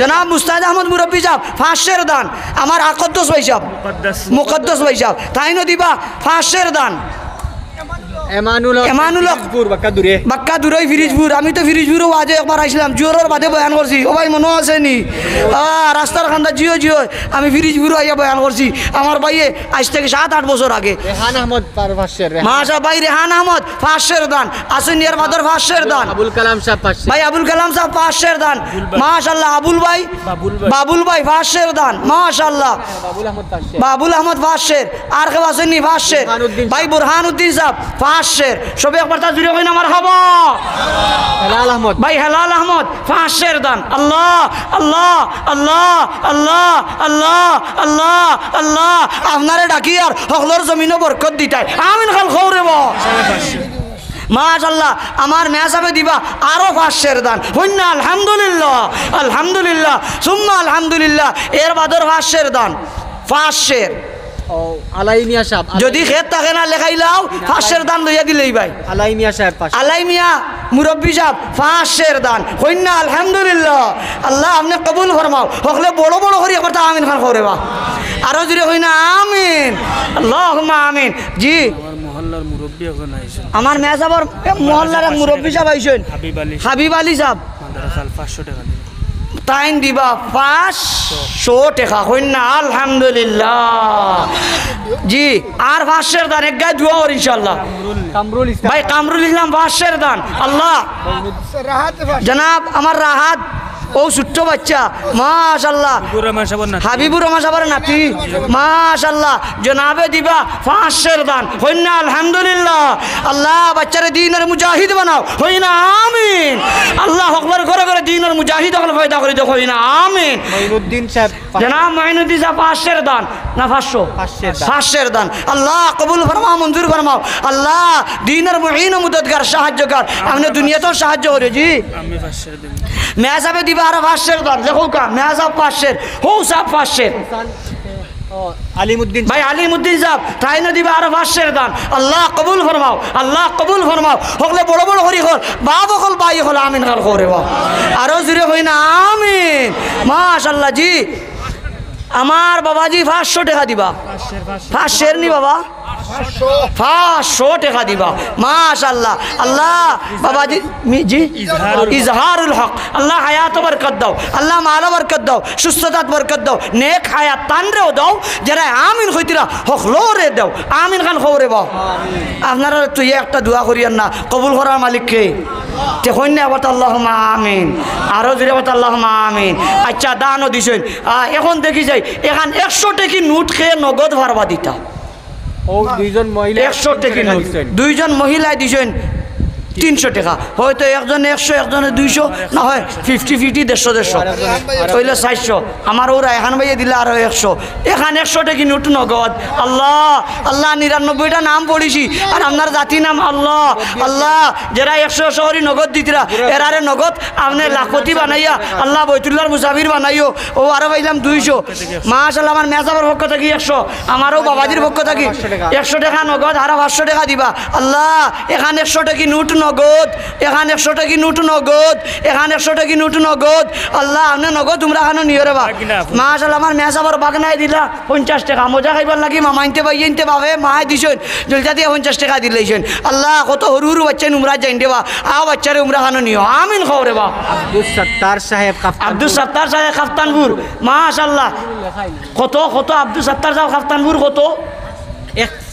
জনাব মুস্তাদ আহমদ মুরব্বী সাহেব 500 দান। আমার আকদ্দস ভাই সাহেব মুকদ্দস ভাই সাহেব তাইনো দিবা 500 দান। এমানুল বাক্কা দূরে ফিরিজপুর, আমি তো ফিরিজপুরও আজে একবার আইছিলাম, জিওর বাদে বয়ান করছি। ও ভাই মনে আছে নি রাস্তার খান্দা জিও জিও আমি ফিরিজপুরও আইয়া বয়ান করছি। আমার ভাইয়ে আজ থেকে 7-8 বছর আগে রেহান আহমদ মাশা ভাই রেহান আহমদ 500 দান। আসুন ইয়ার বাদর 500 দান। আবুল কালাম সাহেব 500 ভাই আবুল কালাম সাহেব 500 দান মাশাআল্লাহ। বাবুল ভাই 500 দান মাশাআল্লাহ। বাবুল আহমদ 500। আর কেউ আসেননি 500? ভাই বুরহান উদ্দিন সাহেব 500। সবে একবার তা জুড়ে হই না আমার হাবা হেলাল আহমদ ভাই হেলাল আহমদ 500 দান। আল্লাহ আল্লাহ আল্লাহ আল্লাহ আল্লাহ আল্লাহ আল্লাহ আপনারে ডাকি আর হকলর জমিনও বরকত দিতাই আমিন খাল খৌরে বা মাশাআল্লাহ। আমার মেয়াসাবে দিবা আরো 500 দান হইন না আলহামদুলিল্লাহ আলহামদুলিল্লাহ সুম্মা আলহামদুলিল্লাহ। এর বাদর 500 দান 500। আলাইমিয়া সাহেব যদি খেত থাকে না লেখাইলাও 500 দান লইয়া দিলেই ভাই। আলাইমিয়া সাহেব আলাইমিয়া মুরব্বী সাহেব 500 দান হইন না আলহামদুলিল্লাহ। আল্লাহ আপনি কবুল ফরমাও। হকলে বড় বড় করি একবার আমিন খান করে বা আরো জুড়ে হই না আমিন আল্লাহুম্মা আমিন। জি আমার মহল্লার মুরব্বী এখন আইছেন আমার মেয়া সাহেবর মহল্লার এক মুরব্বী সাহেব আইছেন হাবিব আলী সাহেব মাদ্রাসাল 500 টাকা দিন তাইন দিবা 500 টাকা হইন না আলহামদুলিল্লাহ জি আর 500 দান এক গায়ে দোয়া কর ইনশাআল্লাহ কামরুল ইসলাম ভাই কামরুল ইসলাম 500 দান আল্লাহ রাহাত জনাব আমার রাহাত ও ছোট্ট বাচ্চা মাশাআল্লাহ রহমান সাহেব না হাবিবুর রহমান সাহেবের নাতি মাশাআল্লাহ জনাবে দিবা 500 দান হইন না আলহামদুলিল্লাহ আল্লাহ বাচ্চারে দ্বীনের মুজাহিদ বানাও হইন না আমিন আল্লাহ আকবার করে করে দ্বীনের মুজাহিদ হল পয়দা করে দাও হইন না আমিন মঈনুদ্দিন সাহেব জনাব মাইনুদ্দিন সাহেব 500 দান না 500 500 দান আল্লাহ কবুল ফরমাও মঞ্জুর ফরমাও আল্লাহ দ্বীনের মুঈন ও মদদগার সাহায্যকার আপনি দুনিয়াতেও সাহায্য করে জি আমি 500 দিন মেয়া সাহেব দিবা আর 500 দান দেখো কা মেয়া সাহেব 500 হো সাহেব 500 আলিমউদ্দিন ভাই আলিমউদ্দিন সাহেব তাই না দিবা আর 500 দান আল্লাহ কবুল ফরমাও আল্লাহ কবুল ফরমাও হকলে বড় বড় হরি হল বাপ হল ভাই হল আমিন গাল করে বা আরো জুড়ে হই না আমিন মাশাআল্লাহ জি আমার বাবাজি 500 টাকা দিবা 500 নি বাবা 500 টাকা দিবা মাশাআল্লাহ আল্লাহ বাবাজি জি ইজহারুল হক আল্লাহ হায়াত বরকত দাও আল্লাহ মাল বরকত দাও সুস্থতা বরকত দাও নেক হায়াত তানরেও দাও যারা আমিন কইতিরা হক লোরে দাও আমিন খান খবরে বাও আপনারা তুই একটা দোয়া করিয়েন না কবুল করার মালিক কে তে হইন না বত আল্লাহুম্মা আমিন আরো জোরে বত আল্লাহুম্মা আমিন আচ্ছা দানও দিছেন এখন দেখি যাই এখন 100 টাকা নোট খেয়ে নগদ ভারবা দিতা ও দুইজন মহিলা 100 টাকা নোট দুইজন মহিলা দিছেন 300 টাকা হয়তো একজনে 100 একজনে 200 না হয় 50-50 150 কইলে 400 আমার ওরা এখন ভাইয়া দিলে আরো 100 এখন 100 টাকা নোট নগদ আল্লাহ আল্লাহ 99টা নাম পড়িছি আর আপনার জাতি নাম আল্লাহ আল্লাহ যারা 100 শহরি নগদ দিতরা এরারে নগদ আপনি লাখপতি বানাইয়া আল্লাহ বাইতুল্লাহর মুসাফির বানাইও ও আরো পাইলাম 200 মাশাআল্লাহ আমার মেজাবের পক্ষ থেকে 100 আমারও বাবাজির পক্ষ থেকে 100 টাকা নগদ আর 500 টাকা দিবা আল্লাহ এখন 100 টাকা নোট নগদ এখান 100 টাকা নোট নগদ এখান 100 টাকা নোট নগদ আল্লাহ আপনি নগদ তোমরা খানো নিয়ে রে বা মাশাআল্লাহ আমার মেজাবার বাগনায় দিলা 50 টাকা মজা খাইবার লাগি মামাইনতে বাইনতে বাবে মায় দিছেন জলজা দিয়ে 50 টাকা দিলেছেন আল্লাহ কত হরু হরু বাচ্চা উমরা যাইন দেবা আও বাচ্চারে উমরা খানো নিও আমিন খাও রে বা আব্দুল সত্তার সাহেব কাফতানপুর মাশাআল্লাহ কত কত আব্দুল সত্তার সাহেব কাফতানপুর কত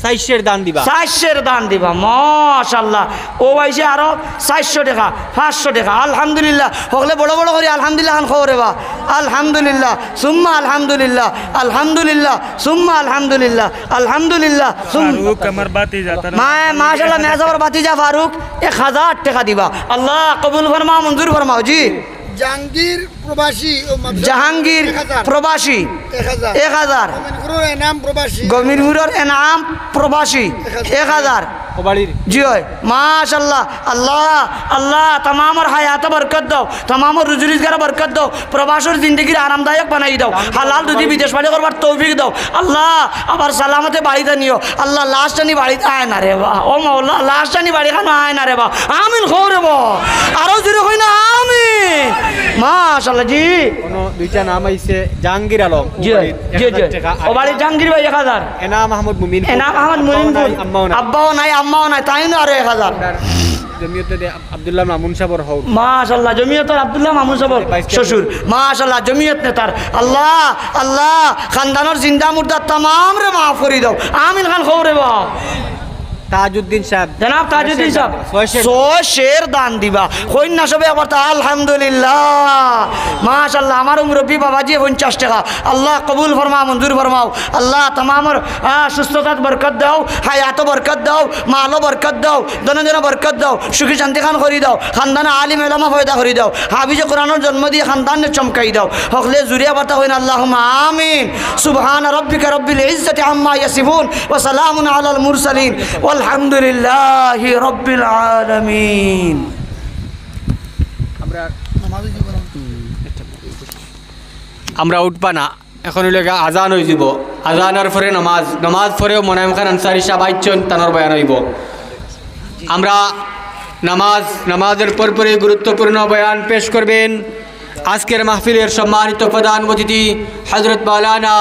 400 দান দিবা 400 দান দিবা মাশাআল্লাহ ও আইছে আরো 400 টাকা 500 টাকা আলহামদুলিল্লাহ হকলে বড় বড় করে আলহামদুলিল্লাহ খান খবরে বা আলহামদুলিল্লাহ সুম্মা আলহামদুলিল্লাহ আলহামদুলিল্লাহ সুম্মা আলহামদুলিল্লাহ আলহামদুলিল্লাহ ফারুক আমার বাতি যাতা মাশাআল্লাহ মেজাবর বাতিজা ফারুক 1000 টাকা দিবা আল্লাহ কবুল ফরমাও মঞ্জুর ফরমাও জি জাহাঙ্গীর প্রবাসী জাহাঙ্গীর প্রবাসী 1000 এনাম প্রবাসী গমিরপুরের এনাম প্রবাসী 1000 ওবাড়ির জি হয় মাশাআল্লাহ আল্লাহ আল্লাহ तमामर হায়াত বরকত দাও तमामर রুজি রোজগার বরকত দাও প্রবাসের জিন্দেগির আরামদায়ক বানাই দাও হালাল রুজি বিদেশ বাড়ি করবার তৌফিক দাও আল্লাহ আবার সালামতে বাড়িতে নিও আল্লাহ লাস্টনি বাড়িতে আয় না রে বা ও মাওলা লাস্টনি বাড়ি খানো আয় না রে বা আমিন খো রে বা আরো জোরে কই না আমিন মাশাআল্লাহ জি কোনো দুইটা নাম আইছে জাহাঙ্গীর আলম জি জি জি ও বাড়ি জাহাঙ্গীর ভাই 1000 এনাম মাহমুদ মুমিন এনাম আহমদ মুমিনপুর আব্বাও নাই আম্মাও নাই তাই না আরো 1000 জমিয়তে আব্দুল্লাহ মামুন সাহেবর হও মাশাআল্লাহ জমিয়ত আব্দুল্লাহ মামুন সাহেব শ্বশুর মাশাআল্লাহ জমিয়ত নেতার আল্লাহ আল্লাহ খানদানের জিন্দা মুর্দা तमाम রে মাফ করে দাও আমিন খান খবরে বা তাজউদ্দিন সাহেব জনাব তাজউদ্দিন সাহেব 600 দান দিবা কইন না সবে আবার আলহামদুলিল্লাহ মাশাআল্লাহ আমার মুরব্বি বাবাজি 50 টাকা আল্লাহ কবুল ফরমাও মঞ্জুর ফরমাও আল্লাহ तमामर সুস্থতা বরকত দাও হায়াত বরকত দাও মাল বরকত দাও দনজন বরকত দাও সুখী শান্তি খান করি দাও খানদানে আলিম উলামা পয়দা করি দাও হাফিজে কোরআনের জন্ম দিয়ে খানদানে চমকাই দাও হকলে জুরিয়া বাতা হইন আল্লাহুম্মা আমিন সুবহান রাব্বিকা রব্বিল ইজ্জাতি আম্মা ইয়াসিফুন ওয়া সালামুন আলাল মুরসালিন আলহামদুলিল্লাহি রাব্বিল আলামিন আমরা উঠবা না এখন হইলে আজান হয়ে যাব আজানের পরে নামাজ পরেও মোনায়েম খান আনসারী সাহেব আইছেন তানোর বয়ান হইব আমরা নামাজের পরপরই গুরুত্বপূর্ণ বয়ান পেশ করবেন আজকের মাহফিলের সম্মানিত প্রধান অতিথি হযরত মাওলানা